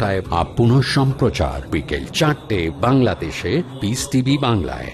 টায় পুনঃ সম্প্রচার বিকেল 4টে বাংলাদেশে পিস টিভি বাংলায়।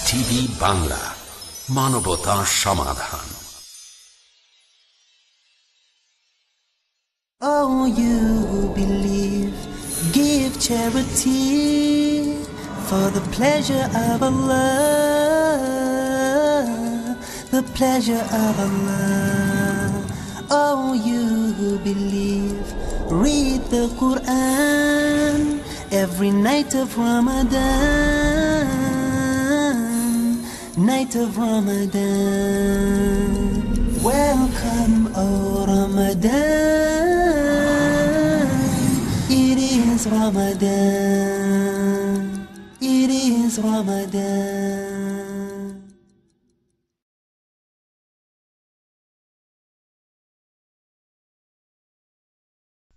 টিভি বাংলা, মানবতার সমাধান। Oh, you who believe, give charity for the pleasure of Allah, the pleasure of Allah. Oh, you who believe, read the Quran every night of Ramadan, night of Ramadan. Welcome, O Ramadan. It is Ramadan. It is Ramadan.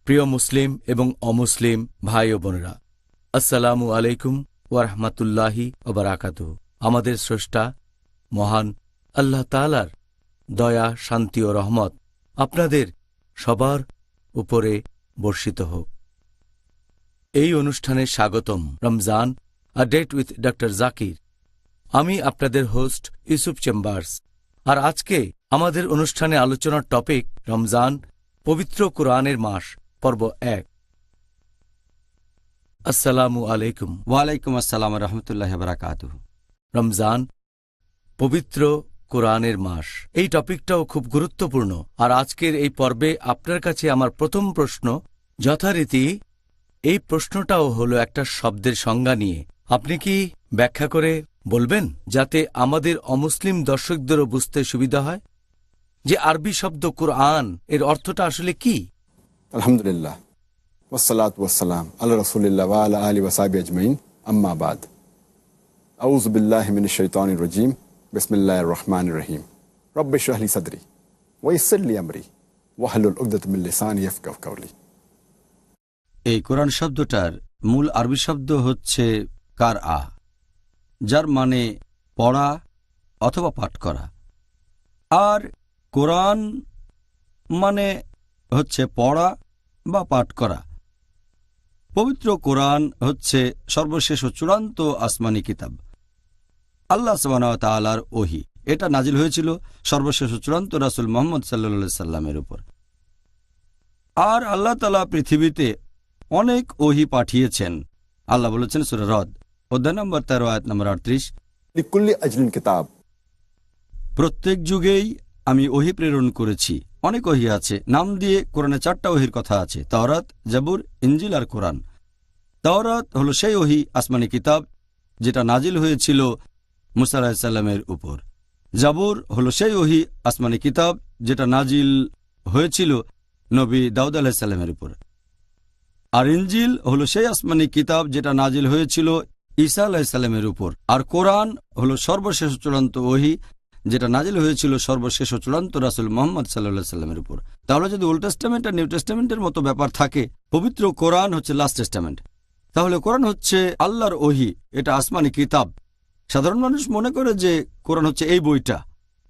প্রিয় মুসলিম এবং অমুসলিম ভাই ও বোনেরা, আসসালামু আলাইকুম ওয়া রাহমাতুল্লাহি ওয়া বারাকাতুহু। আমাদের স্রষ্টা মহান আল্লাহ তাআলার দয়া, শান্তি ও রহমত আপনাদের সবার উপরে বর্ষিত হোক। এই অনুষ্ঠানে স্বাগতম। Ramzan, a date with doctor Zakir. আমি আপনাদের হোস্ট ইউসুফ চেম্বার্স। আর আজকে আমাদের অনুষ্ঠানে আলোচনার টপিক রমজান, পবিত্র কোরআনের মাস, পর্ব 1। আসসালামু আলাইকুম। ওয়ালাইকুম আসসালাম রহমতুল্লাহ বারাকাতুহু। রমজান, পবিত্র কোরআনের মাস, এই টপিকটাও খুব গুরুত্বপূর্ণ। আর আজকের এই পর্বে আপনার কাছে আমার প্রথম প্রশ্ন, যথারীতি এই প্রশ্নটাও হলো একটা শব্দের সংজ্ঞা নিয়ে। আপনি কি ব্যাখ্যা করে বলবেন, যাতে আমাদের অমুসলিম দর্শকদেরও বুঝতে সুবিধা হয় যে আরবি শব্দ কোরআন এর অর্থটা আসলে কি? আলহামদুলিল্লাহ, ওয়াসসালাতু ওয়াসসালাম আলা রাসূলিল্লাহ ওয়া আলা আলিহি ওয়া সাহবিহি আজমাইন, আম্মা বাদ। আউযু বিল্লাহি মিনাশ শাইতানির রাজীম, বিসমিল্লাহির রহমানির রহিম। রব্বি ইশরাহ লি সাদরি ওয়া ইয়াসসির লি আমরি ওয়াহলুল উকদাতাম মিন লিসানি ইয়াফকাহু কাওলি। এই কোরআন শব্দটার মূল আরবি শব্দ হচ্ছে কারআ, যার মানে পড়া অথবা পাঠ করা। আর কোরআন মানে হচ্ছে পড়া বা পাঠ করা। পবিত্র কোরআন হচ্ছে সর্বশেষ ও চূড়ান্ত আসমানি কিতাব, আল্লাহ সুবহানাহু ওয়া তাআলার ওহী। এটা নাজিল হয়েছিল সর্বশেষ ও চূড়ান্ত রাসূল মুহাম্মদ সাল্লাল্লাহু আলাইহি সাল্লামের উপর। আর আল্লাহ তাআলা পৃথিবীতে অনেক ওহী পাঠিয়েছেন। আল্লাহ বলেছেন সূরা রদ, অধ্যায় নম্বর 13, আয়াত নম্বর 38, লিকুল্লি আজলিন কিতাব। প্রত্যেক যুগেই আমি ওহী প্রেরণ করেছি। অনেক ওহী আছে, নাম দিয়ে কোরআনে 4টা ওহীর কথা আছে: তাওরাত, জাবুর, ইনজিল আর কোরআন। তাওরাত হলো সেই ওহী, আসমানি কিতাব, যেটা নাজিল হয়েছিল মুসা আলাইহিস সালামের উপর। জাবুর হলো সেই ওহী, আসমানি কিতাব, যেটা নাজিল হয়েছিল নবী দাউদ আলাইহিস সালামের উপর। আর ইনজিল হলো সেই আসমানি কিতাব, যেটা নাজিল হয়েছিল ঈসা আলাইহিস সালামের উপর। আর কোরআন হলো সর্বশেষ চূড়ান্ত ওহী, যেটা নাজিল হয়েছিল সর্বশেষ ও চূড়ান্ত রাসূল মুহাম্মদ সাল্লাল্লাহু আলাইহি সাল্লামের উপর। তাহলে যদি ওল্ড টেস্টামেন্ট আর নিউ টেস্টামেন্টের মতো ব্যাপার থাকে, পবিত্র কোরআন হচ্ছে লাস্ট টেস্টামেন্ট। তাহলে কোরআন হচ্ছে আল্লাহর ওহী, এটা আসমানি কিতাব। সাধারণ মানুষ মনে করে যে কোরআন হচ্ছে এই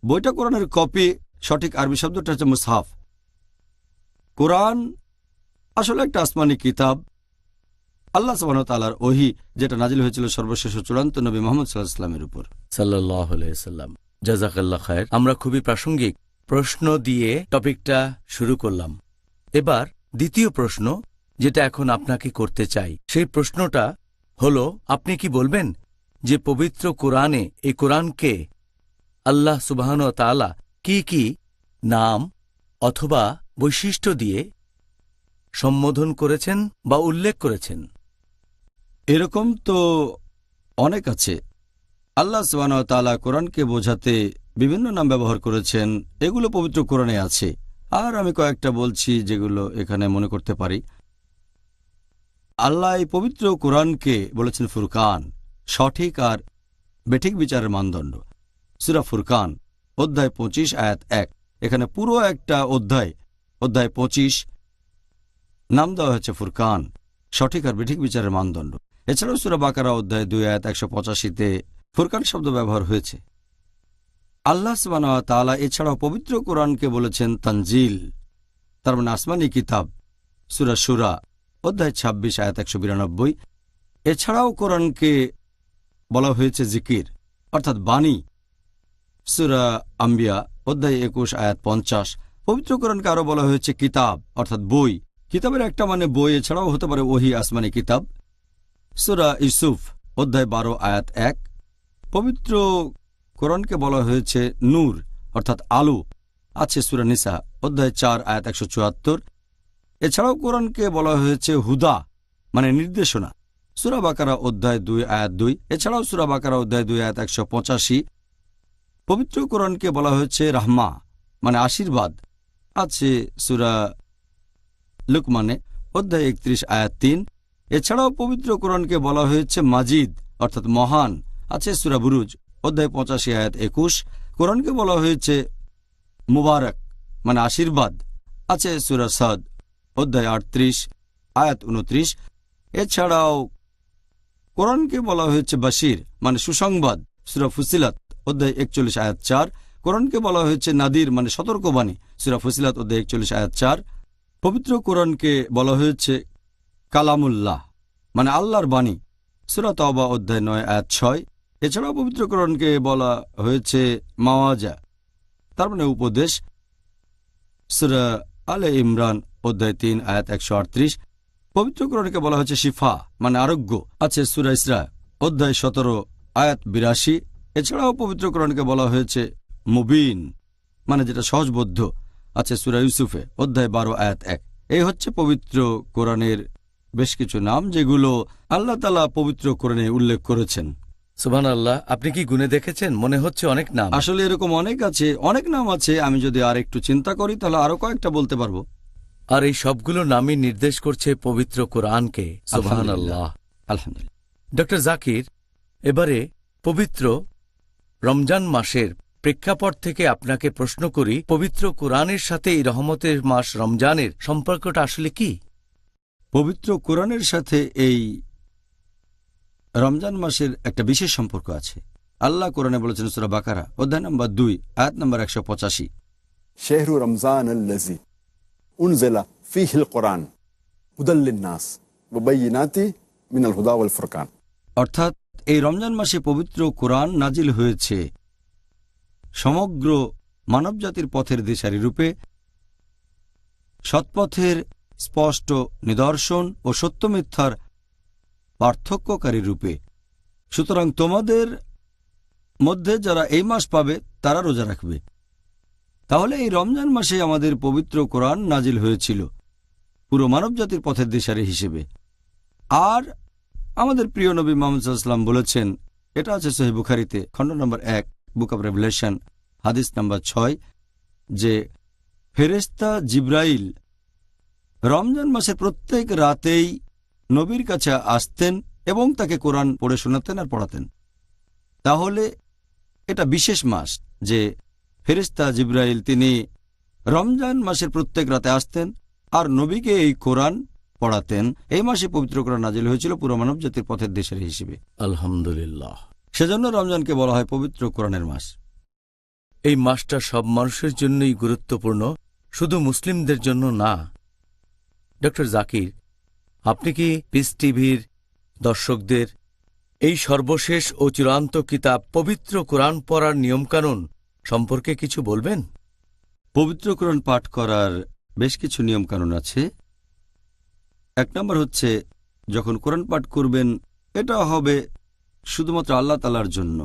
বইটা কোরআনের কপি। সঠিক আরবি শব্দটা হচ্ছে মুসহাফ। কোরআন আসলে একটা আসমানি কিতাব, আল্লাহ সুবহানাহু ওয়া তাআলার ওহী, যেটা নাজিল হয়েছিল সর্বশেষ ও চূড়ান্ত নবী মুহাম্মদ সাল্লাল্লাহু আলাইহি সাল্লামের উপর। সাল্লাল্লাহু আলাইহি সাল্লাম। জাযাকাল্লাহ খায়ের। আমরা খুবই প্রাসঙ্গিক প্রশ্ন দিয়ে টপিকটা শুরু করলাম। এবার দ্বিতীয় প্রশ্ন, যেটা এখন আপনাকে করতে চাই, সেই প্রশ্নটা হলো, আপনি কি বলবেন যে পবিত্র কোরআনে, এই কোরআনকে আল্লাহ সুবহান ওয়া তাআলা কি কি নাম অথবা বৈশিষ্ট্য দিয়ে সম্বোধন করেছেন বা উল্লেখ করেছেন? এরকম তো অনেক আছে। আল্লাহ সুবহানাহু ওয়া তাআলা কোরআনকে বোঝাতে বিভিন্ন নাম ব্যবহার করেছেন, এগুলো পবিত্র কোরআনে আছে। আর আমি কয়েকটা বলছি যেগুলো এখানে মনে করতে পারি। আল্লাহ এই পবিত্র কোরআনকে বলেছেন ফুরকান, সঠিক আর বেঠিক বিচারের মানদণ্ড। সূরা ফুরকান অধ্যায় 25 আয়াত 1, এখানে পুরো একটা অধ্যায় 25 নাম দেওয়া হয়েছে ফুরকান, সঠিক আর বেঠিক বিচারের মানদণ্ড। এছাড়াও সূরা বাকারা অধ্যায় 2 আয়াত 185-তে ফুরকান শব্দ ব্যবহার হয়েছে। আল্লাহ সুবহানাহু ওয়া তাআলা এছাড়াও পবিত্র কোরআনকে বলেছেন তানজিল, তার মানে আসমানি কিতাব। সূরা শুরা অধ্যায় 26 আয়াত 192। এছাড়াও কোরআনকে বলা হয়েছে জিকির, অর্থাৎ বাণী। সূরা আম্বিয়া অধ্যায় 21 আয়াত 50। পবিত্র কোরআনকে আরও বলা হয়েছে কিতাব, অর্থাৎ বই। কিতাবের একটা মানে বই, এছাড়াও হতে পারে ওহী, আসমানি কিতাব। সূরা ইউসুফ অধ্যায় 12 আয়াত 1। পবিত্র কোরআনকে বলা হয়েছে নূর, অর্থাৎ আলো, আছে সূরা নিসা অধ্যায় 4 আয়াত 174। এছাড়াও কোরআনকে বলা হয়েছে হুদা, মানে নির্দেশনা, সূরা বাকারা অধ্যায় 2 আয়াত 2। এছাড়াও সূরা বাকারা অধ্যায় 2 আয়াত 185। পবিত্র কোরআনকে বলা হয়েছে রাহমা, মানে আশীর্বাদ, আছে সূরা লুকমানে অধ্যায় 31 আয়াত 3। এছাড়াও পবিত্র কোরআনকে বলা হয়েছে মাজিদ, অর্থাৎ মহান, আছে সূরা বুরুজ অধ্যায় 85 আয়াত 21। কোরআনকে বলা হয়েছে মুবারক, মানে আশীর্বাদ, আছে সূরা সাদ অধ্যায় 38 আয়াত 29। এছাড়াও কোরআনকে বলা হয়েছে বাশির, মানে সুসংবাদ, সূরা ফুসিলাত অধ্যায় 41 আয়াত 4। কোরআনকে বলা হয়েছে নাদির, মানে সতর্কবাণী, সূরা ফুসিলাত অধ্যায় 41 আয়াত 4। পবিত্র কোরআনকে বলা হয়েছে কালামুল্লাহ, মানে আল্লাহর বাণী, সূরা তাওবা অধ্যায় 9 আয়াত 6। এছাড়াও পবিত্র কোরআনকে বলা হয়েছে মাওয়াজা, তার মানে উপদেশ, সূরা আলে ইমরান অধ্যায় 3 আয়াত 138। পবিত্র কোরআনকে বলা হয়েছে শিফা, মানে আরোগ্য, আছে সূরা ইসরা অধ্যায় 17 আয়াত 82। এছাড়াও পবিত্র কোরআনকে বলা হয়েছে মুবিন, মানে যেটা সহজবোধ্য, আছে সূরা ইউসুফে অধ্যায় 12 আয়াত 1। এই হচ্ছে পবিত্র কোরআনের বেশ কিছু নাম, যেগুলো আল্লাহ তাআলা পবিত্র কোরআনে উল্লেখ করেছেন। সুবহানাল্লাহ, আপনি কি গুনে দেখেছেন? মনে হচ্ছে অনেক নাম। আসলে এরকম অনেক নাম আছে। আমি যদি আর একটু চিন্তা করি তাহলে আরো কয়েকটা বলতে পারবো। আর এই সবগুলো নামই নির্দেশ করছে পবিত্র কোরআনকে। সুবহানাল্লাহ, আলহামদুলিল্লাহ। ডক্টর জাকির, এবারে পবিত্র রমজান মাসের প্রেক্ষাপট থেকে আপনাকে প্রশ্ন করি, পবিত্র কোরআনের সাথে এই রহমতের মাস রমজানের সম্পর্কটা আসলে কি? পবিত্র কোরআনের সাথে এই রমজান মাসের একটা বিশেষ সম্পর্ক আছে। আল্লাহ কোরআনে বলেছেন সূরা বাকারা অধ্যায় নম্বর 2 আয়াত নম্বর 185, শাহরু রমজান আল্লাযী উনজিলা ফীহিল কুরআন হুদাল লিন-নাস ওয়া বায়িনাতি মিনাল হুদা ওয়াল ফুরকান। অর্থাৎ এই রমজান মাসে পবিত্র কোরআন নাজিল হয়েছে সমগ্র মানবজাতির পথের দিশারি রূপে, সৎপথের স্পষ্ট নিদর্শন ও সত্য মিথ্যার পার্থক্যকারী রূপে। সুতরাং তোমাদের মধ্যে যারা এই মাস পাবে তারা রোজা রাখবে। তাহলে এই রমজান মাসে আমাদের পবিত্র কোরআন নাজিল হয়েছিল পুরো মানবজাতির পথের দিশারি হিসেবে। আর আমাদের প্রিয় নবী মুহাম্মদ সাল্লাল্লাহু আলাইহি ওয়াসাল্লাম বলেছেন, এটা আছে সহিহ বুখারীতে খণ্ড নম্বর 1 বুক অব রেভেলেশন হাদিস নম্বর 6, যে ফেরেশতা জিবরাইল রমজান মাসের প্রত্যেক রাতেই নবীর কাছে আসতেন এবং তাকে কোরআন পড়ে শোনাতেন আর পড়াতেন। তাহলে এটা বিশেষ মাস যে ফেরেশতা জিবরাইল তিনি রমজান মাসের প্রত্যেক রাতে আসতেন আর নবীকে এই কোরআন পড়াতেন। এই মাসে পবিত্র কোরআন নাজিল হয়েছিল পুরো মানব জাতির পথের দিশারি হিসেবে। আলহামদুলিল্লাহ। সেজন্য রমজানকে বলা হয় পবিত্র কোরআনের মাস। এই মাসটা সব মানুষের জন্যই গুরুত্বপূর্ণ, শুধু মুসলিমদের জন্য না। ডক্টর জাকির, আপনি কি পিস টিভির দর্শকদের এই সর্বশেষ ও চূড়ান্ত কিতাব পবিত্র কোরআন পড়ার নিয়মকানুন সম্পর্কে কিছু বলবেন? পবিত্র কোরআন পাঠ করার বেশ কিছু নিয়মকানুন আছে। 1 নম্বর হচ্ছে, যখন কোরআন পাঠ করবেন এটা হবে শুধুমাত্র আল্লাহ তাআলার জন্য,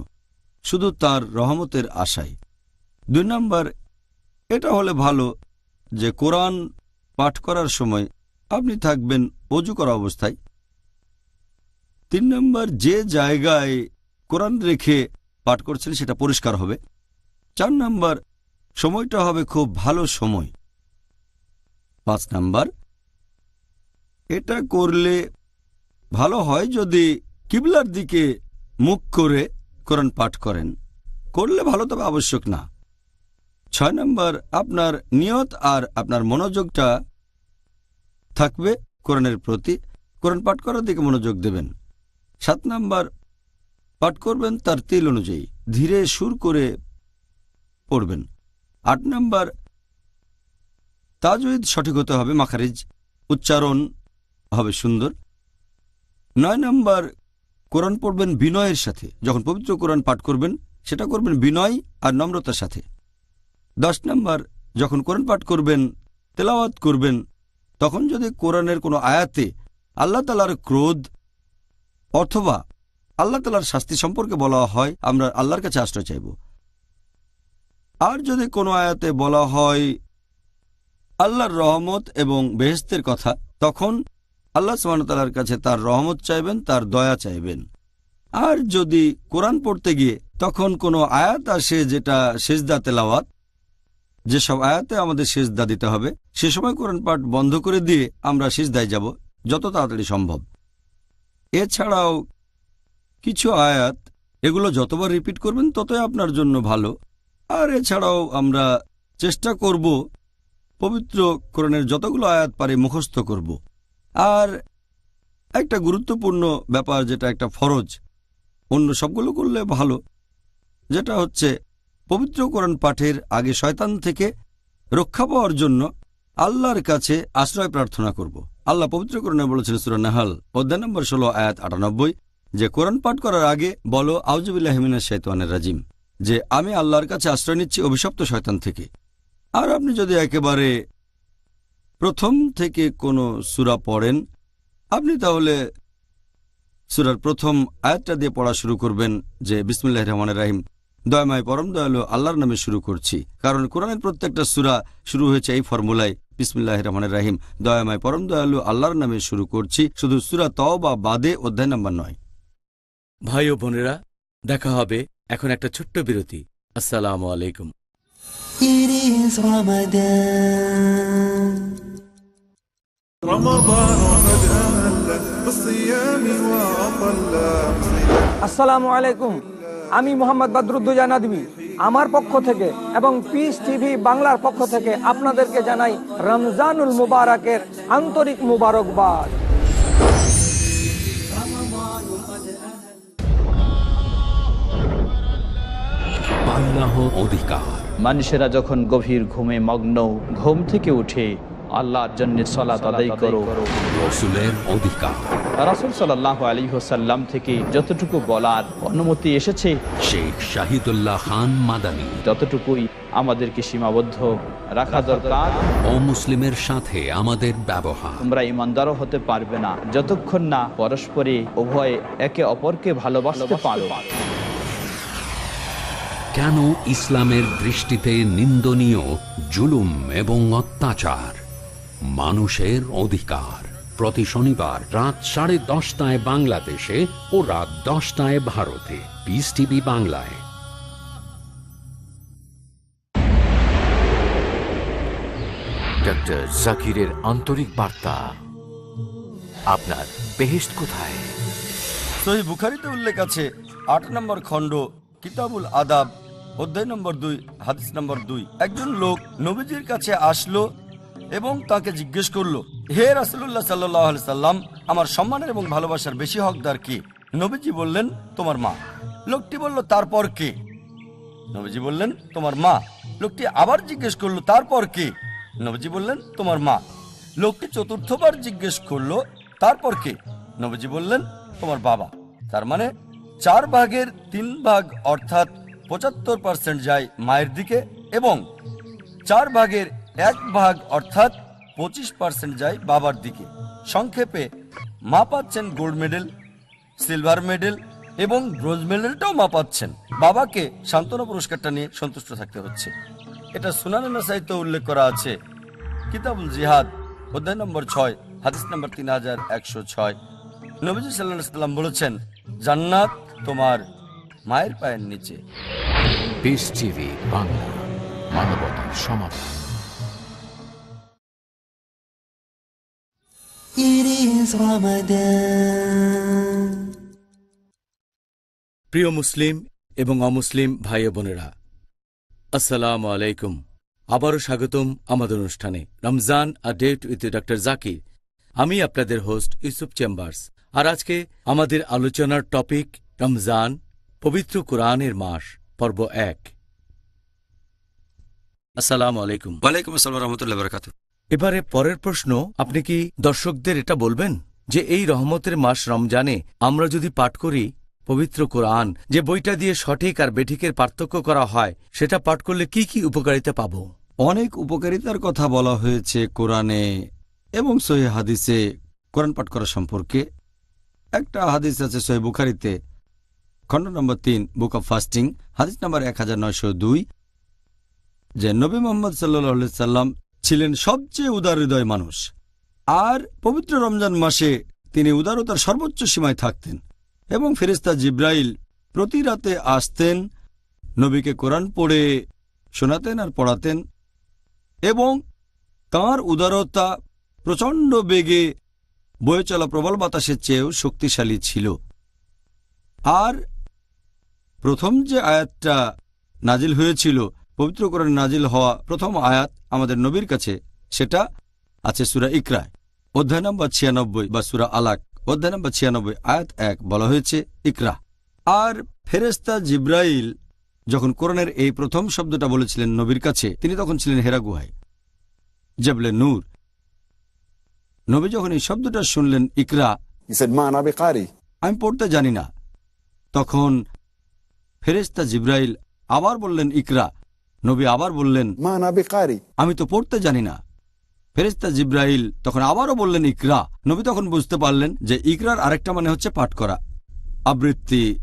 শুধু তার রহমতের আশায়। 2 নম্বর, এটা হলে ভালো যে কোরআন পাঠ করার সময় আপনি থাকবেন ওযু করা অবস্থায়। 3 নম্বর, যে জায়গায় কোরআন রেখে পাঠ করছেন সেটা পরিষ্কার হবে। 4 নম্বর, সময়টা হবে খুব ভালো সময়। 5 নম্বর, এটা করলে ভালো হয় যদি কিবলার দিকে মুখ করে কোরআন পাঠ করেন, করলে ভালো তবে আবশ্যক না। 6 নম্বর, আপনার নিয়ত আর আপনার মনোযোগটা থাকবে কোরআনের প্রতি, কোরআন পাঠ করার দিকে মনোযোগ দেবেন। 7 নম্বর, পাঠ করবেন তার তিল অনুযায়ী, ধীরে সুর করে পড়বেন। 8 নম্বর, তাজউদ সঠিক হতে হবে, মাখারিজ উচ্চারণ হবে সুন্দর। 9 নম্বর, কোরআন পড়বেন বিনয়ের সাথে। যখন পবিত্র কোরআন পাঠ করবেন সেটা করবেন বিনয় আর নম্রতার সাথে। 10 নম্বর, যখন কোরআন পাঠ করবেন, তেলাওয়াত করবেন, তখন যদি কোরআনের কোনো আয়াতে আল্লাহ তাআলার ক্রোধ অথবা আল্লাহ তাআলার শাস্তি সম্পর্কে বলা হয়, আমরা আল্লাহর কাছে আশ্রয় চাইব। আর যদি কোনো আয়াতে বলা হয় আল্লাহর রহমত এবং বেহেশতের কথা, তখন আল্লাহ সুবহানাহু ওয়া তাআলার কাছে তার রহমত চাইবেন, তার দয়া চাইবেন। আর যদি কোরআন পড়তে গিয়ে তখন কোনো আয়াত আসে যেটা সিজদা তেলাওয়াত, যেসব আয়াতে আমাদের সিজদা দিতে হবে, সে সময় কোরআন পাঠ বন্ধ করে দিয়ে আমরা সিজদায় যাব যত তাড়াতাড়ি সম্ভব। এছাড়াও কিছু আয়াত, এগুলো যতবার রিপিট করবেন ততই আপনার জন্য ভালো। আর এছাড়াও আমরা চেষ্টা করব পবিত্র কোরআনের যতগুলো আয়াত পারি মুখস্থ করব। আর একটা গুরুত্বপূর্ণ ব্যাপার, যেটা একটা ফরজ, অন্য সবগুলো করলে ভালো, যেটা হচ্ছে পবিত্র কোরআন পাঠের আগে শয়তান থেকে রক্ষা পাওয়ার জন্য আল্লাহর কাছে আশ্রয় প্রার্থনা করব। আল্লাহ পবিত্র কোরআনে বলেছেন সূরা নাহল অধ্যায় নম্বর 16 আয়াত 98, যে কোরআন পাঠ করার আগে বলো আউযু বিল্লাহি মিনাশ শাইতানির রাজিম, যে আমি আল্লাহর কাছে আশ্রয় নিচ্ছি অভিশপ্ত শয়তান থেকে। আর আপনি যদি একেবারে প্রথম থেকে কোনো সূরা পড়েন, আপনি তাহলে সূরার প্রথম আয়াতটা দিয়ে পড়া শুরু করবেন, যে বিসমিল্লাহির রহমানির রহিম, দয়াময় পরম দয়ালু আল্লাহর নামে শুরু করছি। কারণ কোরআনের প্রত্যেকটা সূরা শুরু হয়েছে এই ফর্মুলায়, বিসমিল্লাহির রহমানির রহিম, দয়াময় পরম দয়ালু আল্লাহর নামে শুরু করছি, শুধু সূরা তওবা বাদে অধ্যায় নম্বর 9। ভাই ও বোনেরা, দেখা হবে এখন একটা ছোট্ট বিরতি। আসসালামু আলাইকুম। It is Ramadan. رمضان قد أهل بالصيام وأطل আসসালামু আলাইকুম, আমি মোহাম্মদ বদরুদ্দোজা নদভী আমার পক্ষ থেকে এবং পিস টিভি বাংলার পক্ষ থেকে আপনাদেরকে জানাই রমজানুল মুবারকের আন্তরিক মুবারকবাদ। আল্লাহর অধিকার। মানুষেরা যখন গভীর ঘুমে মগ্ন, ঘুম থেকে উঠে আল্লাহর জন্য সালাত আদায় করো। রাসূলের অধিকার। রাসূল সাল্লাল্লাহু আলাইহি ওয়াসাল্লাম থেকে যতটুকু বলার অনুমতি এসেছে, শেখ শাহিদুল্লাহ খান মাদানী ততটুকুই আমাদেরকে সীমাবদ্ধ রাখা দরকার। অমুসলিমের সাথে আমাদের ব্যবহার। তোমরা ঈমানদারও হতে পারবে না যতক্ষণ না পরস্পরে উভয়ে একে অপরকে ভালোবাসতে পারো। কেন ইসলামের দৃষ্টিতে নিন্দনীয় জুলুম এবং অত্যাচার? মানুষের অধিকার। প্রতি শনিবার রাত 10:30 বাংলাদেশে ও রাত 10টায় ভারতে। পিস টিভি বাংলায়। ডক্টর জাকিরের আন্তরিক বার্তা। আপনার বেহেশত কোথায়? সহিহ বুখারীতে উল্লেখ আছে 8 নম্বর খণ্ড কিতাবুল আদাব অধ্যায় নম্বর 2 হাদিস নম্বর 2, একজন লোক নবীজির কাছে আসলো এবং তাকে জিজ্ঞেস করলো, হে রাসূলুল্লাহ সাল্লাল্লাহু আলাইহি সাল্লাম, আমার সম্মানের এবং ভালোবাসার বেশি হকদার কে? নবীজি বললেন, তোমার মা। লোকটি বলল, তারপর কে? নবীজি বললেন, তোমার মা। লোকটি আবার জিজ্ঞেস করলো, তারপর কে? নবীজি বললেন, তোমার মা। লোকটি চতুর্থবার জিজ্ঞেস করলো, তারপর কে? নবীজি বললেন, তোমার বাবা। তার মানে 4 ভাগের 3 ভাগ অর্থাৎ 75% যায় মায়ের দিকে এবং 4 ভাগের 1 ভাগ অর্থাৎ 25% যায় বাবার দিকে। সংক্ষেপে মা পাচ্ছেন গোল্ড মেডেল, সিলভার মেডেল এবং ব্রোঞ্জ মেডেলটাও মা পাচ্ছেন। বাবাকে সান্ত্বনা পুরস্কারটা নিয়ে সন্তুষ্ট থাকতে হচ্ছে। এটা সুনানে নাসাইতে উল্লেখ করা আছে, কিতাবুল জিহাদ অধ্যায় নম্বর 6 হাদিস নম্বর 3106। নবীজি সাল্লাল্লাহু আলাইহি সাল্লাম বলেছেন, জান্নাত তোমার মায়ের পায়ের নিচে। পিস টিভি বাংলা, মানবতার সমাধান। It is Ramadan. প্রিয় মুসলিম এবং অমুসলিম ভাই ও বোনেরা, আসসালামু আলাইকুম। আবারও স্বাগতম আমাদের অনুষ্ঠানে Ramzan a date with doctor Zakir. আমি আপনাদের হোস্ট ইউসুফ চেম্বার্স। আর আজকে আমাদের আলোচনার টপিক রমজান, পবিত্র কোরআনের মাস, পর্ব 1। আসসালামু আলাইকুম। ওয়ালাইকুম আসসালাম রহমতুল্লাহ বারাকাতুহু। এবারে পরের প্রশ্ন, আপনি কি দর্শকদের এটা বলবেন যে এই রহমতের মাস রমজানে আমরা যদি পাঠ করি পবিত্র কোরআন, যে বইটা দিয়ে সঠিক আর বেঠিকের পার্থক্য করা হয়, সেটা পাঠ করলে কি কি উপকারিতা পাব? অনেক উপকারিতার কথা বলা হয়েছে কোরআনে এবং সহিহ হাদিসে কোরআন পাঠ করা সম্পর্কে। একটা হাদিস আছে সহিহ বুখারীতে, খণ্ড নম্বর 3, বুক অব ফাস্টিং, হাদিস নম্বর 1902, যে নবী মুহাম্মদ সাল্লাল্লাহু আলাইহি সাল্লাম ছিলেন সবচেয়ে উদার হৃদয় মানুষ। আর পবিত্র রমজান মাসে তিনি উদারতার সর্বোচ্চ সীমায় থাকতেন এবং ফেরেশতা জিব্রাইল প্রতি রাতে আসতেন, নবীকে কোরআন পড়ে শোনাতেন আর পড়াতেন, এবং তাঁর উদারতা প্রচণ্ড বেগে বয়ে চলা প্রবল বাতাসের চেয়েও শক্তিশালী ছিল। আর প্রথম যে আয়াতটা নাজিল হয়েছিল, পবিত্র কোরআন নাজিল হওয়া প্রথম আয়াত আমাদের নবীর কাছে, সেটা আছে সূরা ইকরা অধ্যায় নম্বর 96 বা সূরা আলাক অধ্যায় নম্বর 96 আয়াত 1, বলা হয়েছে ইকরা। আর ফেরেশতা জিব্রাইল যখন কোরআনের এই প্রথম শব্দটা বলেছিলেন নবীর কাছে, তিনি তখন ছিলেন হেরা গুহায়, জাবলে নূর। নবী যখন এই শব্দটা শুনলেন ইকরা, He said, "Ma ana biqari." আমি পড়তে জানি না, তখন ফেরেশতা জিব্রাইল আবার বললেন ইকরা। নবী আবার বললেন, "Ma ana biqari." আমি তো পড়তে জানি না। ফেরেশতা জিব্রাইল তখন আবারও বললেন ইকরা। নবী তখন বুঝতে পারলেন যে ইকরার আরেকটা মানে হচ্ছে পাঠ করা, আবৃত্তি।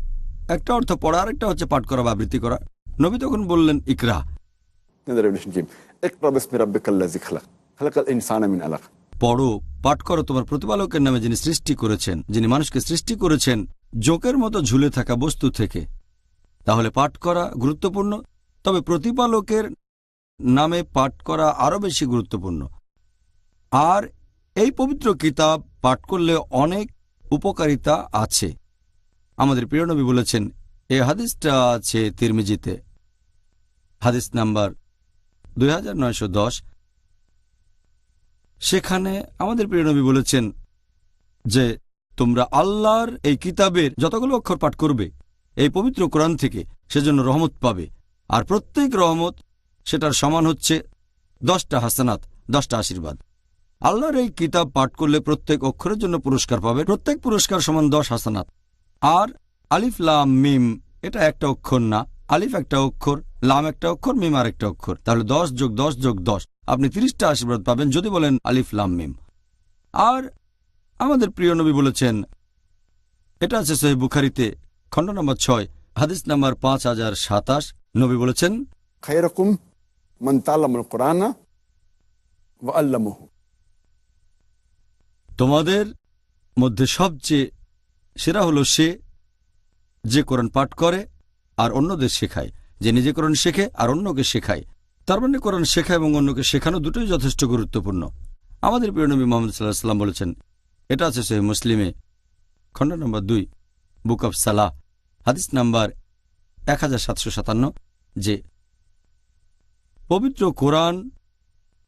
একটা অর্থ পড়া, আরেকটা হচ্ছে পাঠ করা বা আবৃত্তি করা। নবী তখন বললেন ইকরা। In the Revelation game, "Iqra bismi rabbikal ladzi khalaq. Khalaqal insana min alaq." পড়ো, পাঠ করো তোমার প্রতিপালকের নামে, যিনি সৃষ্টি করেছেন, যিনি মানুষকে সৃষ্টি করেছেন জোকের মতো ঝুলে থাকা বস্তু থেকে। তাহলে পাঠ করা গুরুত্বপূর্ণ, তবে প্রতিপালকের নামে পাঠ করা আরও বেশি গুরুত্বপূর্ণ। আর এই পবিত্র কিতাব পাঠ করলে অনেক উপকারিতা আছে। আমাদের প্রিয় নবী বলেছেন, এই হাদিসটা আছে তিরমিজিতে, হাদিস নাম্বার 2910। সেখানে আমাদের প্রিয় নবী বলেছেন যে তোমরা আল্লাহর এই কিতাবের যতগুলো অক্ষর পাঠ করবে এই পবিত্র কোরআন থেকে, সেজন্য রহমত পাবে। আর প্রত্যেক রহমত সেটার সমান হচ্ছে 10টা হাসানাত, 10টা আশীর্বাদ। আল্লাহর এই কিতাব পাঠ করলে প্রত্যেক অক্ষরের জন্য পুরস্কার পাবে, প্রত্যেক পুরস্কার সমান 10 হাসানাত। আর আলিফ লাম মিম, এটা একটা অক্ষর না, আলিফ একটা অক্ষর, লাম একটা অক্ষর, মিম আর একটা অক্ষর, তাহলে 10 যোগ 10 যোগ 10, আপনি 30টা আশীর্বাদ পাবেন যদি বলেন আলিফ লাম মিম। আর আমাদের প্রিয় নবী বলেছেন, এটা আছে সহিহ বুখারীতে, খণ্ড নম্বর 6 হাদিস নাম্বার 5027। নবী বলেছেন, "Khayrukum man ta'allama al-Qur'ana wa 'allamahu." তোমাদের মধ্যে সবচেয়ে সেরা হলো সে যে কোরআন পাঠ করে আর অন্যদের শেখায়, যে নিজে কোরআন শেখে আর অন্যকে শেখায়। তার মানে কোরআন শেখা এবং অন্যকে শেখানো দুটোই যথেষ্ট গুরুত্বপূর্ণ। আমাদের প্রিয় নবী মুহাম্মদ সাল্লাল্লাহু আলাইহি সাল্লাম বলেছেন, এটা আছে সহিহ মুসলিমে, খণ্ড নম্বর 2, বুক অব সালাহ, হাদিস নাম্বার 1757, যে পবিত্র কোরআন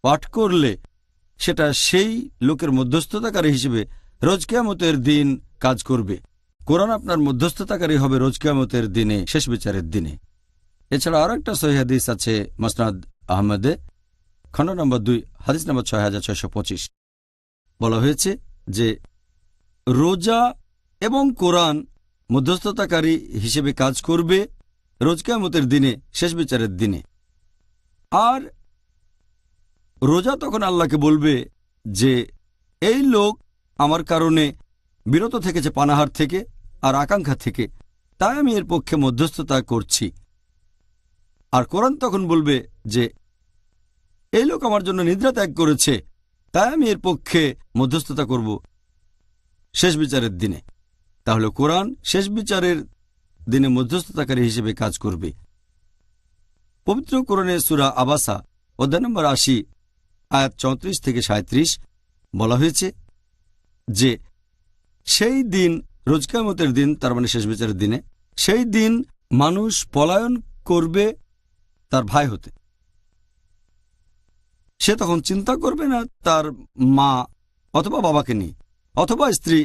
পাঠ করলে সেটা সেই লোকের মধ্যস্থতাকারী হিসেবে রোজ কিয়ামতের দিন কাজ করবে। কোরআন আপনার মধ্যস্থতাকারী হবে রোজ কিয়ামতের দিনে, শেষ বিচারের দিনে। এছাড়া আরো একটা সহিহ হাদিস আছে মুসনাদ আহমদে, খণ্ড নম্বর 2, হাদিস নম্বর 6625। বলা হয়েছে যে রোজা এবং কোরআন মধ্যস্থতাকারী হিসেবে কাজ করবে রোজ কিয়ামতের দিনে, শেষ বিচারের দিনে। আর রোজা তখন আল্লাহকে বলবে যে এই লোক আমার কারণে বিরত থেকেছে পানাহার থেকে আর আকাঙ্ক্ষা থেকে, তাই আমি এর পক্ষে মধ্যস্থতা করছি। আর কোরআন তখন বলবে যে এই লোক আমার জন্য নিদ্রা ত্যাগ করেছে, তাই আমি এর পক্ষে মধ্যস্থতা করব শেষ বিচারের দিনে। তাহলে কোরআন শেষ বিচারের দিনে মধ্যস্থতাকারী হিসেবে কাজ করবে। পবিত্র কোরআনে সূরা আবাসা অধ্যায় নম্বর ৮০ আয়াত ৩৪ থেকে ৩৭ বলা হয়েছে যে সেই দিন, রোজ কিয়ামতের দিন, তার মানে শেষ বিচারের দিনে, সেই দিন মানুষ পলায়ন করবে তার ভাই হতে। সে তখন চিন্তা করবে না তার মা অথবা বাবাকে নিয়ে, অথবা স্ত্রী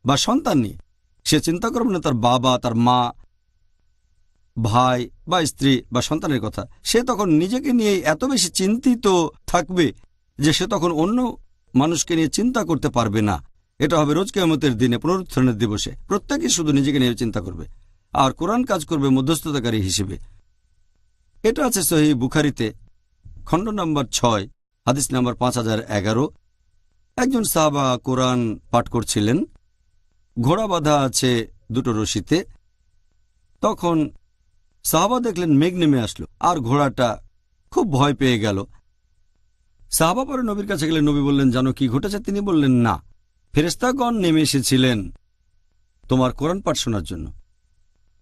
বা সন্তান নিয়ে। সে চিন্তা করবে না তার বাবা, তার মা, ভাই বা স্ত্রী বা সন্তানের কথা। সে তখন নিজেকে নিয়ে এত বেশি চিন্তিত থাকবে যে সে তখন অন্য মানুষকে নিয়ে চিন্তা করতে পারবে না। এটা হবে রোজ কিয়ামতের দিনে, পুনরুত্থানের দিবসে। প্রত্যেকে শুধু নিজেকে নিয়ে চিন্তা করবে, আর কোরআন কাজ করবে মধ্যস্থতাকারী হিসেবে। এটা আছে সহিহ বুখারীতে খণ্ড নম্বর 6 হাদিস নম্বর 5011। একজন সাহাবা কোরআন পাঠ করছিলেন, ঘোড়া বাঁধা আছে দুটো রশিতে। তখন সাহাবা দেখলেন মেঘ নেমে আসলো আর ঘোড়াটা খুব ভয় পেয়ে গেল। সাহাবা পরে নবীর কাছে গেলেন। নবী বললেন, জানো কি ঘটেছে? তিনি বললেন, না, ফেরেশতাগণ নেমে এসেছিলেন তোমার কোরআন পাঠ শোনার জন্য।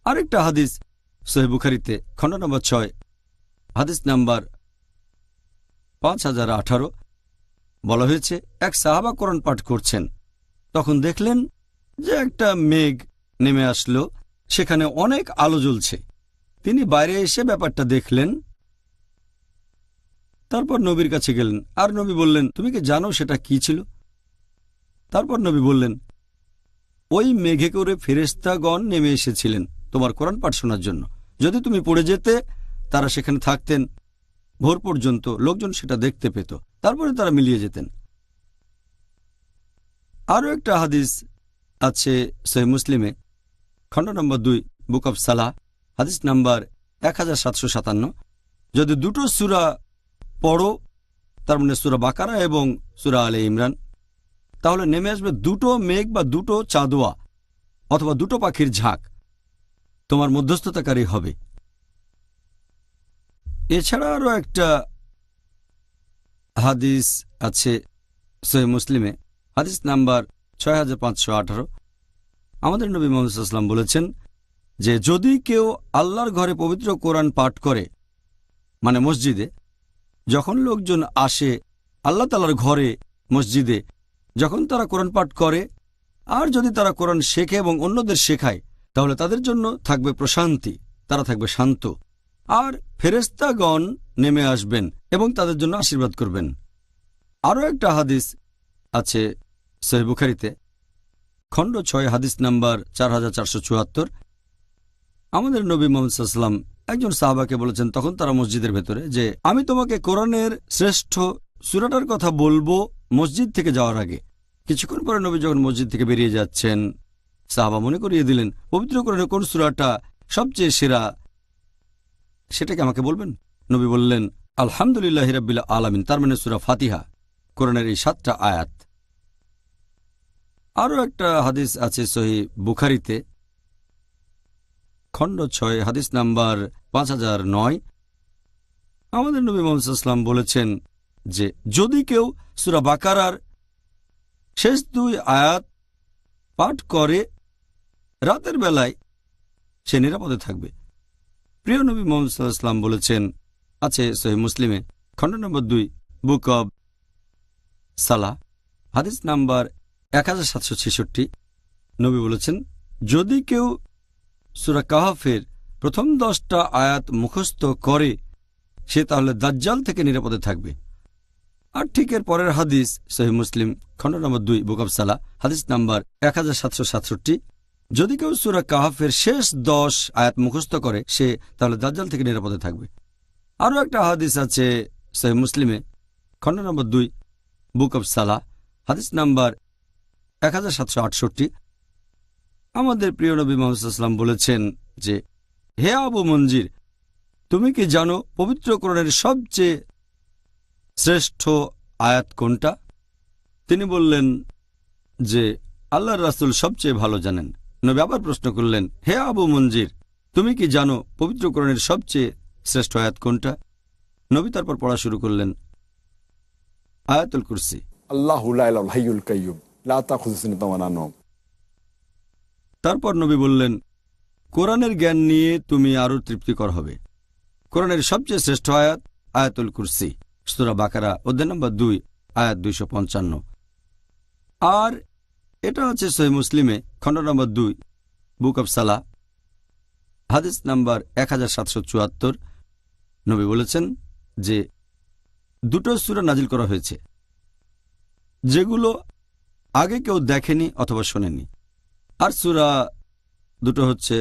আরেকটা হাদিস সহিহ বুখারীতে খণ্ড নম্বর 6 হাদিস নাম্বার 5018 বলা হয়েছে, এক সাহাবা কোরআন পাঠ করছেন, তখন দেখলেন যে একটা মেঘ নেমে আসলো, সেখানে অনেক আলো জ্বলছে। তিনি বাইরে এসে ব্যাপারটা দেখলেন, তারপর নবীর কাছে গেলেন। আর নবী বললেন, তুমি কি জানো সেটা কি ছিল? তারপর নবী বললেন, ওই মেঘে করে ফেরেশতাগণ নেমে এসেছিলেন তোমার কোরআন পাঠ শোনার জন্য। যদি তুমি পড়ে যেতে, তারা সেখানে থাকতেন ভোর পর্যন্ত, লোকজন সেটা দেখতে পেত, তারপরে তারা মিলিয়ে যেতেন। আরও একটা হাদিস আছে সহিহ মুসলিমে খণ্ড নম্বর 2 বুক অব সালাহ হাদিস নাম্বার 1757। যদি দুটো সূরা পড়ো, তার মানে সূরা বাকারা এবং সূরা আলে ইমরান, তাহলে নেমে আসবে দুটো মেঘ বা দুটো চাঁদোয়া অথবা দুটো পাখির ঝাঁক, তোমার মধ্যস্থতাকারী হবে। এছাড়া আরও একটা হাদিস আছে সহিহ মুসলিমে হাদিস নাম্বার 6518। আমাদের নবী মুহাম্মদ সাল্লাল্লাহু আলাইহি ওয়াসাল্লাম বলেছেন যে যদি কেউ আল্লাহর ঘরে পবিত্র কোরআন পাঠ করে, মানে মসজিদে, যখন লোকজন আসে আল্লাহ তাআলার ঘরে মসজিদে, যখন তারা কোরআন পাঠ করে, আর যদি তারা কোরআন শেখে এবং অন্যদের শেখায়, তাহলে তাদের জন্য থাকবে প্রশান্তি, তারা থাকবে শান্ত, আর ফেরেশতাগণ নেমে আসবেন এবং তাদের জন্য আশীর্বাদ করবেন। আরও একটা হাদিস আছে সহিহ বুখারীতে খণ্ড 6 হাদিস নাম্বার 4474। আমাদের নবী মুহাম্মদ সাল্লাল্লাহু আলাইহি ওয়াসাল্লাম একজন সাহাবাকে বলেছেন, তখন তারা মসজিদের ভেতরে, যে আমি তোমাকে কোরআনের শ্রেষ্ঠ সূরাটার কথা বলবো মসজিদ থেকে যাওয়ার আগে। কিছুক্ষণ পরে নবী যখন মসজিদ থেকে বেরিয়ে যাচ্ছেন, সাহাবা মনে করিয়ে দিলেন, পবিত্র কোরআনের কোন সূরাটা সবচেয়ে সেরা, সেটাকে আমাকে বলবেন। নবী বললেন, আলহামদুলিল্লাহি রাব্বিল আলামিন, তার মানে সূরা ফাতিহা, কোরআনের এই 7টা আয়াত। আরও একটা হাদিস আছে সহিহ বুখারীতে খণ্ড 6 হাদিস নাম্বার 5009। আমাদের নবী মুহাম্মদ সাল্লাল্লাহু আলাইহি ওয়াসাল্লাম বলেছেন যে যদি কেউ সূরা বাকারার শেষ 2 আয়াত পাঠ করে রাতের বেলায়, সে নিরাপদে থাকবে। প্রিয় নবী মুহাম্মদ সাল্লাল্লাহু আলাইহি ওয়াসাল্লাম বলেছেন, আছে সহিহ মুসলিমে খণ্ড নম্বর 2 বুক অব সালাহ হাদিস নাম্বার 1766। নবী বলেছেন, যদি কেউ সূরা কাহফের প্রথম 10টা আয়াত মুখস্থ করে, সে তাহলে দাজ্জাল থেকে নিরাপদে থাকবে। আর ঠিক এর পরের হাদিস সহিহ মুসলিম খণ্ড নম্বর 2 বুক অব সালাহ হাদিস নাম্বার 1767। যদি কেউ সূরা কাহফের শেষ 10 আয়াত মুখস্থ করে, সে তাহলে দাজ্জাল থেকে নিরাপদে থাকবে। আরও একটা হাদিস আছে সহিহ মুসলিমে খণ্ড নম্বর 2 বুক অব সালাহ হাদিস নাম্বার 1768। আমাদের প্রিয় নবী মুহাম্মদ সাল্লাল্লাহু আলাইহি ওয়াসাল্লাম বলেছেন যে, হে আবু মঞ্জির, তুমি কি জানো পবিত্র কোরআনের সবচেয়ে শ্রেষ্ঠ আয়াত কোনটা? তিনি বললেন যে আল্লাহর রাসূল সবচেয়ে ভালো জানেন। নবী আবার প্রশ্ন করলেন, হে আবু মঞ্জির, তুমি কি জানো পবিত্র কোরআনের সবচেয়ে শ্রেষ্ঠ আয়াত কোনটা? নবী তারপর পড়া শুরু করলেন আয়াতুল কুরসি। আল্লাহু লা ইলাহা ইল্লাল হাইয়ুল কাইয়্যুম লা তাখুযুহু সিনাতুন ওয়া লা নাওম। তারপর নবী বললেন, কোরআনের জ্ঞান নিয়ে তুমি আরও তৃপ্তিকর হবে। কোরআনের সবচেয়ে শ্রেষ্ঠ আয়াত আয়াতুল কুরসি, সূরা বাকারা অধ্যায় নম্বর 2 আয়াত 255। আর এটা আছে সহিহ মুসলিমে খণ্ড নম্বর 2 বুক অব সালাহ হাদিস নাম্বার 1774। নবী বলেছেন যে দুটো সূরা নাজিল করা হয়েছে যেগুলো আগে কেউ দেখেনি অথবা শোনেনি। আর সূরা দুটো হচ্ছে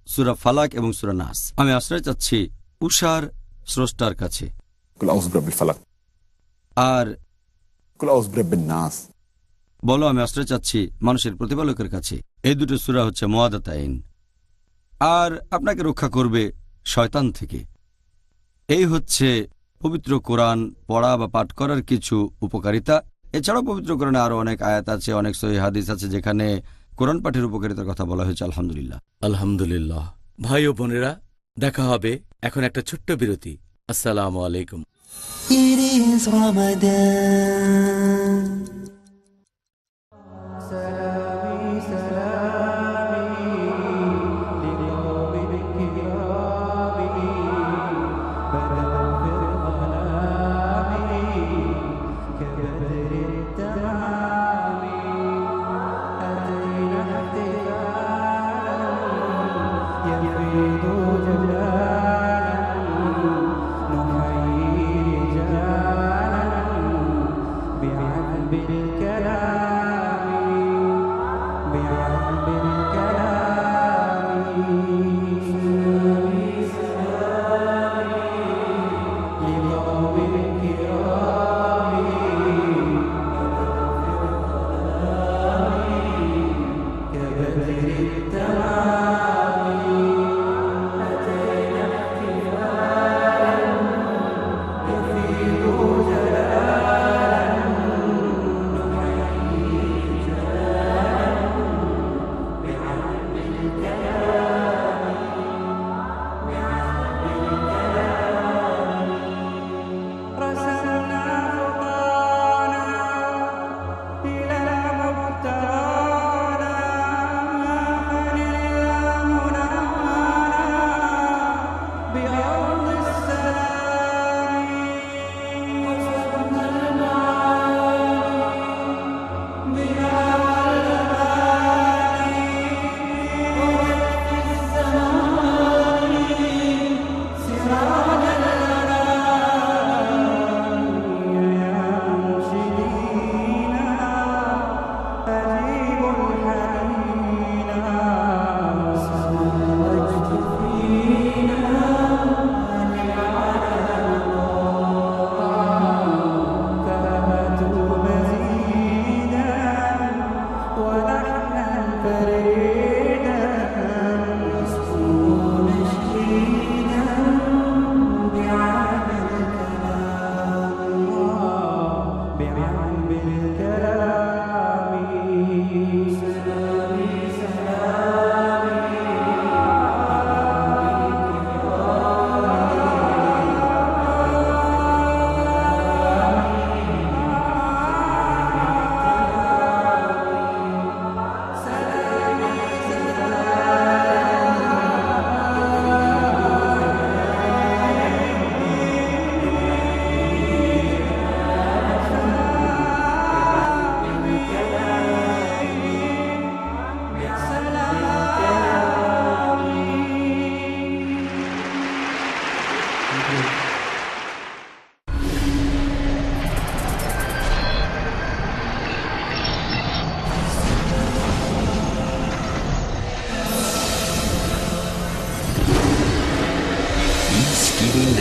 সূরা ফালাক এবং সূরা নাস। আমি আশ্রয় চাচ্ছি উষার স্রষ্টার কাছে। কুল আউযু বিরাব্বিল ফালাক আর কুল আউযু বিরাব্বিন নাস। বলো আমি আশ্রয় চাচ্ছি মানুষের প্রতিপালকের কাছে। এই দুটো সূরা হচ্ছে মুআদাতাইন, আর আপনাকে রক্ষা করবে শয়তান থেকে। এই হচ্ছে পবিত্র কোরআন পড়া বা পাঠ করার কিছু উপকারিতা। এছাড়াও পবিত্র কোরআনে আরো অনেক আয়াত আছে, অনেক সহিহ হাদিস আছে যেখানে কোরআন পাঠের উপকারিতার কথা বলা হয়েছে। আলহামদুলিল্লাহ। আলহামদুলিল্লাহ। ভাই ও বোনেরা, দেখা হবে এখন একটা ছোট্ট বিরতি। আসসালামু আলাইকুম। It is Ramadan.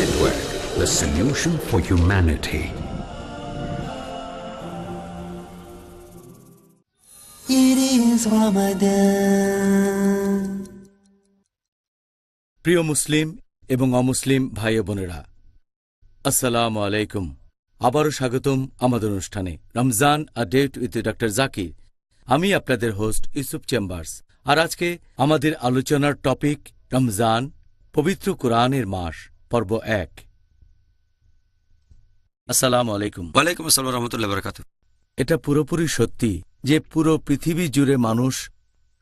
Network, the solution for humanity. It is Ramadan. প্রিয় মুসলিম এবং অমুসলিম ভাই ও বোনেরা, আসসালামু আলাইকুম আবারও স্বাগতম আমাদের অনুষ্ঠানে Ramzan a date with doctor Zakir. আমি আপনাদের হোস্ট ইউসুফ চেম্বার্স। আর আজকে আমাদের আলোচনার টপিক রমজান, পবিত্র কোরআনের মাস, পর্ব 1। আসসালামু আলাইকুম। ওয়ালাইকুম আসসালাম রহমতুল্লাহ বরকাত। এটা পুরোপুরি সত্যি যে পুরো পৃথিবী জুড়ে মানুষ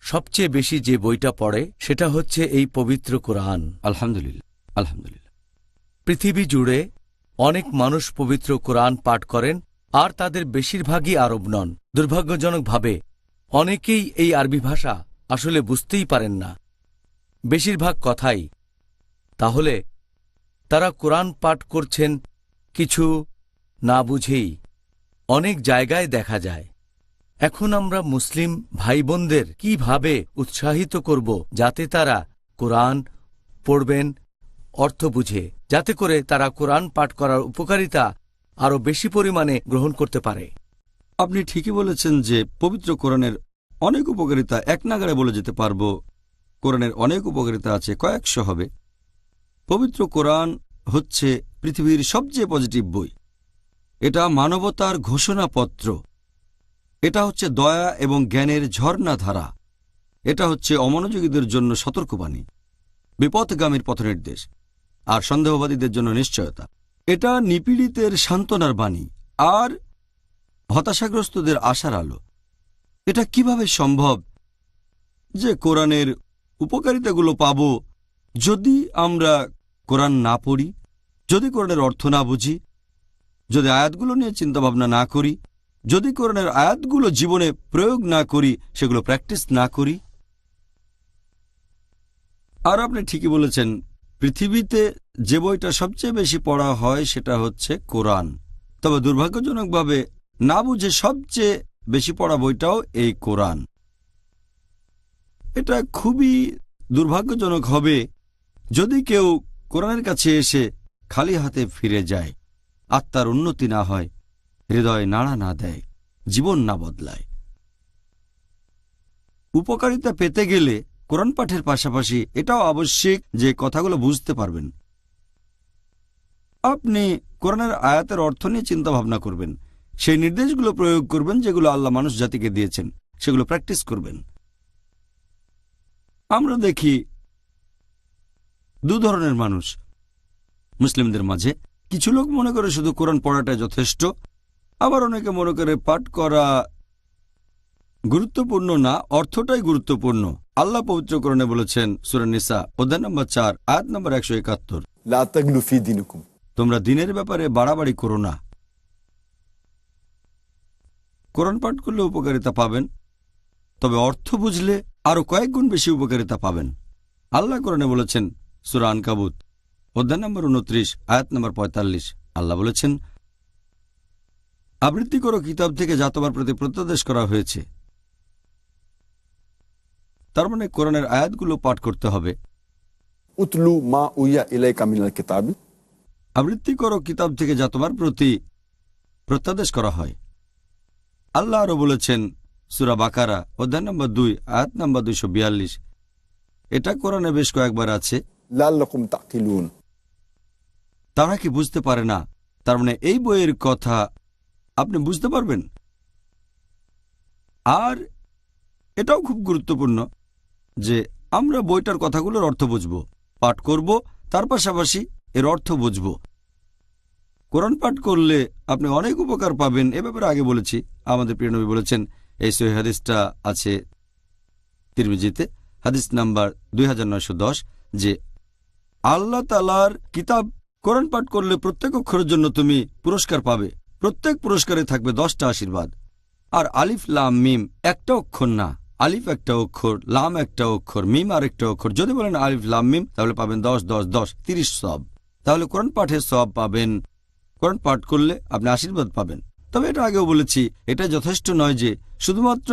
সবচেয়ে বেশি যে বইটা পড়ে সেটা হচ্ছে এই পবিত্র কোরআন। আলহামদুলিল্লাহ, আলহামদুলিল্লাহ। পৃথিবী জুড়ে অনেক মানুষ পবিত্র কোরআন পাঠ করেন, আর তাদের বেশিরভাগই আরব নন। দুর্ভাগ্যজনকভাবে অনেকেই এই আরবি ভাষা আসলে বুঝতেই পারেন না বেশিরভাগ কথাই। তাহলে তারা কোরআন পাঠ করছেন কিছু না বুঝেই। অনেক জায়গায় দেখা যায়। এখন আমরা মুসলিম ভাই বোনদের কিভাবে উৎসাহিত করব যাতে তারা কোরআন পড়বেন অর্থ বুঝে, যাতে করে তারা কোরআন পাঠ করার উপকারিতা আরও বেশি পরিমাণে গ্রহণ করতে পারে। আপনি ঠিকই বলেছেন যে পবিত্র কোরআনের অনেক উপকারিতা এক নাগাড়ে বলে যেতে পারবো। কোরআনের অনেক উপকারিতা আছে, কয়েকশো হবে। পবিত্র কোরআন হচ্ছে পৃথিবীর সবচেয়ে পজিটিভ বই। এটা মানবতার ঘোষণাপত্র। এটা হচ্ছে দয়া এবং জ্ঞানের ঝর্ণাধারা। এটা হচ্ছে অমনোযোগীদের জন্য সতর্কবাণী, বিপথগামীর পথনির্দেশ, আর সন্দেহবাদীদের জন্য নিশ্চয়তা। এটা নিপীড়িতের সান্ত্বনার বাণী আর হতাশাগ্রস্তদের আশার আলো। এটা কিভাবে সম্ভব যে কোরআনের উপকারিতাগুলো পাব যদি আমরা কোরআন না পড়ি, যদি কোরআনের অর্থ না বুঝি, যদি আয়াতগুলো নিয়ে চিন্তাভাবনা না করি, যদি কোরআনের আয়াতগুলো জীবনে প্রয়োগ না করি, সেগুলো প্র্যাকটিস না করি? আর আপনি ঠিকই বলেছেন, পৃথিবীতে যে বইটা সবচেয়ে বেশি পড়া হয় সেটা হচ্ছে কোরআন। তবে দুর্ভাগ্যজনকভাবে না বুঝে সবচেয়ে বেশি পড়া বইটাও এই কোরআন। এটা খুবই দুর্ভাগ্যজনক হবে যদি কেউ কোরআনের কাছে এসে খালি হাতে ফিরে যায়, আত্মার উন্নতি না হয়, হৃদয় নাড়া না দেয়, জীবন না বদলায়। উপকারিতা পেতে গেলে কোরআন পাঠের পাশাপাশি এটাও আবশ্যিক যে কথাগুলো বুঝতে পারবেন। আপনি কোরআনের আয়াতের অর্থ নিয়ে চিন্তা ভাবনা করবেন, সেই নির্দেশগুলো প্রয়োগ করবেন যেগুলো আল্লাহ মানুষ জাতিকে দিয়েছেন, সেগুলো প্র্যাকটিস করবেন। আমরা দেখি দু ধরনের মানুষ মুসলিমদের মাঝে। কিছু লোক মনে করে শুধু কোরআন পড়াটাই যথেষ্ট, আবার অনেকে মনে করে পাঠ করা গুরুত্বপূর্ণ না, অর্থটাই গুরুত্বপূর্ণ। আল্লাহ পবিত্র কোরআনে বলেছেন সূরা নিসা অধ্যায় নম্বর 4 আয়াত নম্বর 171, লা তাগলু ফি দীনিকুম, তোমরা দিনের ব্যাপারে বাড়াবাড়ি করো না। কোরআন পাঠ করলে উপকারিতা পাবেন, তবে অর্থ বুঝলে আরো কয়েক গুণ বেশি উপকারিতা পাবেন। আল্লাহ কোরআনে বলেছেন সূরা আনকাবুত অধ্যায় নম্বর 29 আয়াত নম্বর 45, আল্লাহ বলেছেন, আবৃত্তি করো কিতাব থেকে যা তোমার প্রতি প্রত্যাদেশ করা হয়েছে। তার মানে কোরআনের আয়াতগুলো পাঠ করতে হবে। উতলু মা উইয়া ইলাইকা মিনাল কিতাবি, আবৃত্তি করো কিতাব থেকে যা তোমার প্রতি প্রত্যাদেশ করা হয়। আল্লাহ আরও বলেছেন সূরা বাকারা অধ্যায় নম্বর 2 আয়াত নম্বর 242, এটা কোরআনে বেশ কয়েকবার আছে। লাল্লাকুম তাকিলুন, তারা কি বুঝতে পারে না? তার মানে এই বইয়ের কথা আপনি বুঝতে পারবেন। আর এটাও খুব গুরুত্বপূর্ণ যে আমরা বইটার কথাগুলোর অর্থ বুঝব, পাঠ করব, তার পাশাপাশি এর অর্থ বুঝব। কোরআন পাঠ করলে আপনি অনেক উপকার পাবেন। এ ব্যাপারে আগে বলেছি, আমাদের প্রিয় নবী বলেছেন। এই সহিহ হাদিসটা আছে তিরমিজিতে, হাদিস নাম্বার 2910, যে আল্লাহ তাআলার কিতাব কোরআন পাঠ করলে প্রত্যেক অক্ষরের জন্য তুমি পুরস্কার পাবে। প্রত্যেক পুরস্কারে থাকবে 10টা আশীর্বাদ। আর আলিফ লাম মিম একটা অক্ষর না, আলিফ একটা অক্ষর, লাম একটা অক্ষর, মিম আরেকটা অক্ষর। যদি বলেন আলিফ লাম মিম, তাহলে পাবেন 10 10 10 30 সওয়াব। তাহলে কোরআন পাঠের সওয়াব পাবেন। কোরআন পাঠ করলে আপনি আশীর্বাদ পাবেন। তবে এটা আগেও বলেছি, এটা যথেষ্ট নয় যে শুধুমাত্র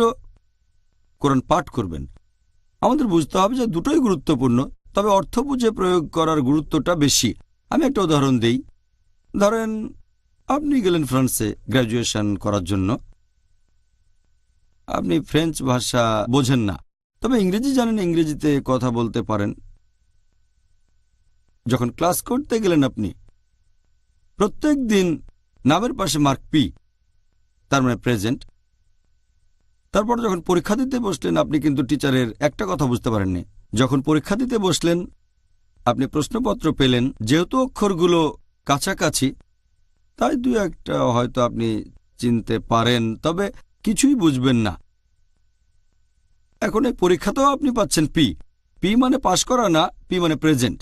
কোরআন পাঠ করবেন। আমাদের বুঝতে হবে যে দুটোই গুরুত্বপূর্ণ, তবে অর্থ বুঝে প্রয়োগ করার গুরুত্বটা বেশি। আমি একটা উদাহরণ দেই। ধরেন আপনি গেলেন ফ্রান্সে গ্র্যাজুয়েশন করার জন্য। আপনি ফ্রেঞ্চ ভাষা বোঝেন না, তবে ইংরেজি জানেন, ইংরেজিতে কথা বলতে পারেন। যখন ক্লাস করতে গেলেন, আপনি প্রত্যেক দিন নামের পাশে মার্ক পি, তার মানে প্রেজেন্ট। তারপর যখন পরীক্ষা দিতে বসলেন আপনি কিন্তু টিচারের একটা কথা বুঝতে পারেননি। যখন পরীক্ষা দিতে বসলেন আপনি প্রশ্নপত্র পেলেন, যেহেতু অক্ষরগুলো কাছাকাছি তাই দু একটা হয়তো আপনি চিনতে পারেন, তবে কিছুই বুঝবেন না। এখন এই পরীক্ষাতেও আপনি পাচ্ছেন পি। পি মানে পাশ করা না, পি মানে প্রেজেন্ট।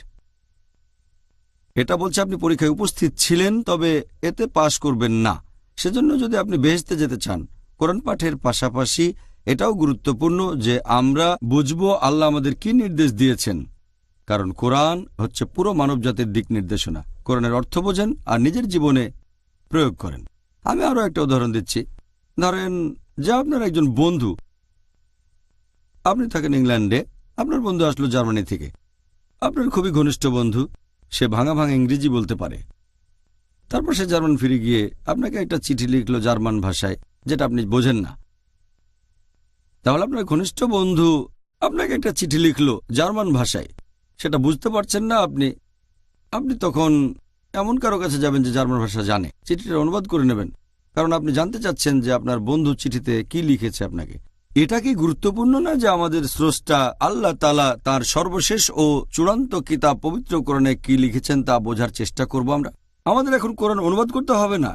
এটা বলছে আপনি পরীক্ষায় উপস্থিত ছিলেন, তবে এতে পাশ করবেন না। সেজন্য যদি আপনি বেহেশতে যেতে চান, কোরআন পাঠের পাশাপাশি এটাও গুরুত্বপূর্ণ যে আমরা বুঝবো আল্লাহ আমাদের কি নির্দেশ দিয়েছেন, কারণ কোরআন হচ্ছে পুরো মানবজাতির দিক নির্দেশনা। কোরআনের অর্থ বোঝেন আর নিজের জীবনে প্রয়োগ করেন। আমি আরও একটা উদাহরণ দিচ্ছি। ধরেন যে আপনার একজন বন্ধু, আপনি থাকেন ইংল্যান্ডে, আপনার বন্ধু আসলো জার্মানি থেকে, আপনার খুবই ঘনিষ্ঠ বন্ধু, সে ভাঙা ভাঙা ইংরেজি বলতে পারে। তারপর সে জার্মান ফিরে গিয়ে আপনাকে একটা চিঠি লিখলো জার্মান ভাষায়, যেটা আপনি বোঝেন না। তাহলে আপনার ঘনিষ্ঠ বন্ধু আপনাকে একটা চিঠি লিখলো জার্মান ভাষায়, সেটা বুঝতে পারছেন না আপনি তখন এমন কারো কাছে যাবেন যে জার্মান ভাষা জানে, চিঠিটার অনুবাদ করে নেবেন, কারণ আপনি জানতে চাচ্ছেন যে আপনার বন্ধু চিঠিতে কি লিখেছে আপনাকে। এটা কি গুরুত্বপূর্ণ না যে আমাদের স্রষ্টা আল্লাহ তাআলা তার সর্বশেষ ও চূড়ান্ত কিতাব পবিত্র কোরআনে কি লিখেছেন তা বোঝার চেষ্টা করব আমরা? আমাদের এখন কোরআন অনুবাদ করতে হবে না,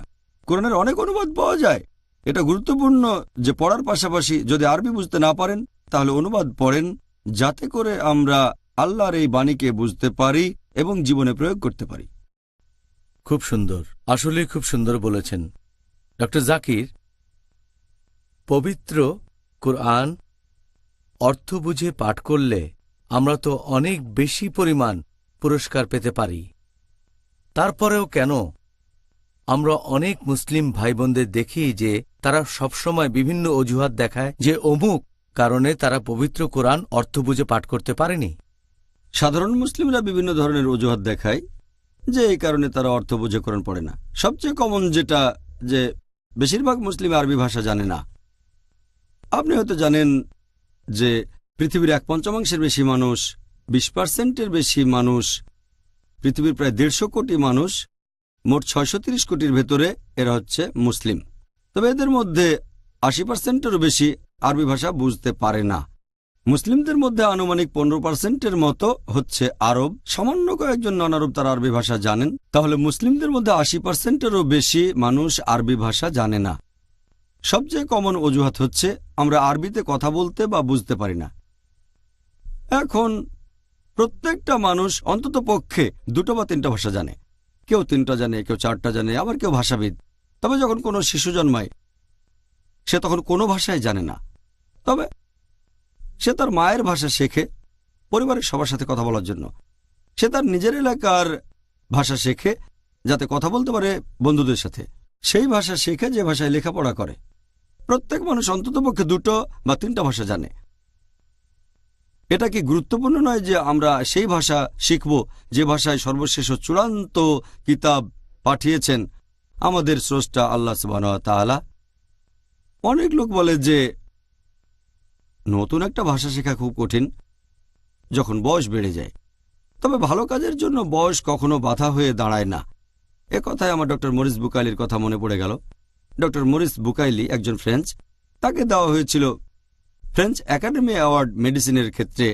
কোরআনের অনেক অনুবাদ পাওয়া যায়। এটা গুরুত্বপূর্ণ যে পড়ার পাশাপাশি যদি আরবি বুঝতে না পারেন তাহলে অনুবাদ পড়েন, যাতে করে আমরা আল্লাহর এই বাণীকে বুঝতে পারি এবং জীবনে প্রয়োগ করতে পারি। খুব সুন্দর, আসলে খুব সুন্দর বলেছেন ডক্টর জাকির। পবিত্র কুরআন অর্থ বুঝে পাঠ করলে আমরা তো অনেক বেশি পরিমাণ পুরস্কার পেতে পারি। তারপরেও কেন আমরা অনেক মুসলিম ভাইবোনদের দেখি যে তারা সবসময় বিভিন্ন অজুহাত দেখায় যে অমুক কারণে তারা পবিত্র কোরআন অর্থ বুঝে পাঠ করতে পারেনি? সাধারণ মুসলিমরা বিভিন্ন ধরনের অজুহাত দেখায় যে এই কারণে তারা অর্থ বুঝে কোরআন পড়ে না। সবচেয়ে কমন যেটা, যে বেশিরভাগ মুসলিম আরবি ভাষা জানে না। আপনি হয়তো জানেন যে পৃথিবীর 1/5 বেশি মানুষ, 20% বেশি মানুষ, পৃথিবীর প্রায় 150 কোটি মানুষ, মোট 630 কোটির ভেতরে এরা হচ্ছে মুসলিম। তবে এদের মধ্যে 80%-এরও বেশি আরবি ভাষা বুঝতে পারে না। মুসলিমদের মধ্যে আনুমানিক 15%-এর মতো হচ্ছে আরব, সামান্য কয়েকজন নন আরব তারা আরবি ভাষা জানেন। তাহলে মুসলিমদের মধ্যে 80%-এরও বেশি মানুষ আরবি ভাষা জানে না। সবচেয়ে কমন অজুহাত হচ্ছে আমরা আরবিতে কথা বলতে বা বুঝতে পারি না। এখন প্রত্যেকটা মানুষ অন্তত পক্ষে 2 বা 3টা ভাষা জানে, কেউ 3টা জানে, কেউ 4টা জানে, আবার কেউ ভাষাবিদ। তবে যখন কোনো শিশু জন্মায় সে তখন কোনো ভাষাই জানে না, তবে সে তার মায়ের ভাষা শেখে পরিবারের সবার সাথে কথা বলার জন্য। সে তার নিজের এলাকার ভাষা শেখে যাতে কথা বলতে পারে বন্ধুদের সাথে। সেই ভাষা শেখে যে ভাষায় লেখাপড়া করে। প্রত্যেক মানুষ অন্ততপক্ষে 2 বা 3টা ভাষা জানে। এটা কি গুরুত্বপূর্ণ নয় যে আমরা সেই ভাষা শিখব যে ভাষায় সর্বশেষ ও চূড়ান্ত কিতাব পাঠিয়েছেন আমাদের স্রষ্টা আল্লাহ সুবহানাহু ওয়া তাআলা? অনেক লোক বলে যে নতুন একটা ভাষা শেখা খুব কঠিন যখন বয়স বেড়ে যায়। তবে ভালো কাজের জন্য বয়স কখনো বাধা হয়ে দাঁড়ায় না। এ কথায় আমার ডক্টর মরিস বুকাইলির কথা মনে পড়ে গেল। ডক্টর মরিস বুকাইলি একজন ফ্রেঞ্চ। তাকে দেওয়া হয়েছিল ফ্রেঞ্চ একাডেমি অ্যাওয়ার্ড মেডিসিনের ক্ষেত্রে।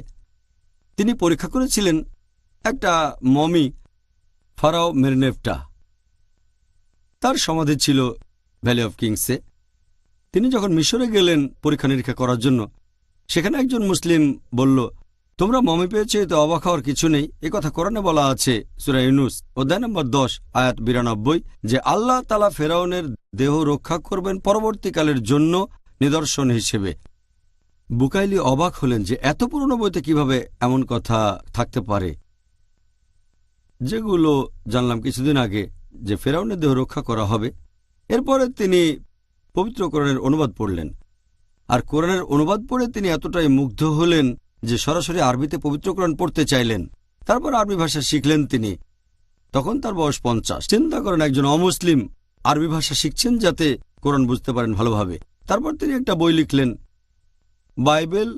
তিনি পরীক্ষা করেছিলেন একটা মমি, ফারাও মেরনেফটা। তার সমাধি ছিল ভ্যালি অফ কিংসে। তিনি যখন মিশরে গেলেন পরীক্ষা নিরীক্ষা করার জন্য, সেখানে একজন মুসলিম বলল, তোমরা মমি পেয়েছো, এতে অবাক হওয়ার কিছু নেই। কথা কোরআনে বলা আছে সূরা ইউনূস অধ্যায় নম্বর 10 আয়াত 92 যে আল্লাহ তাআলা ফেরাউনের দেহ রক্ষা করবেন পরবর্তীকালের জন্য নিদর্শন হিসেবে। বুকাইলি অবাক হলেন যে এত পুরনো বইতে কিভাবে এমন কথা থাকতে পারে, যেগুলো জানলাম কিছুদিন আগে যে ফেরাউনের দেহ রক্ষা করা হবে। এরপরে তিনি পবিত্র কোরআনের অনুবাদ পড়লেন, আর কোরআনের অনুবাদ পড়ে তিনি এতটাই মুগ্ধ হলেন যে সরাসরি আরবিতে পবিত্র কোরআন পড়তে চাইলেন। তারপর আরবি ভাষা শিখলেন তিনি। তখন তার বয়স 50। চিন্তা করেন, একজন অমুসলিম আরবি ভাষা শিখছেন যাতে কোরআন বুঝতে পারেন ভালোভাবে। তারপর তিনি একটা বই লিখলেন, বাইবেল,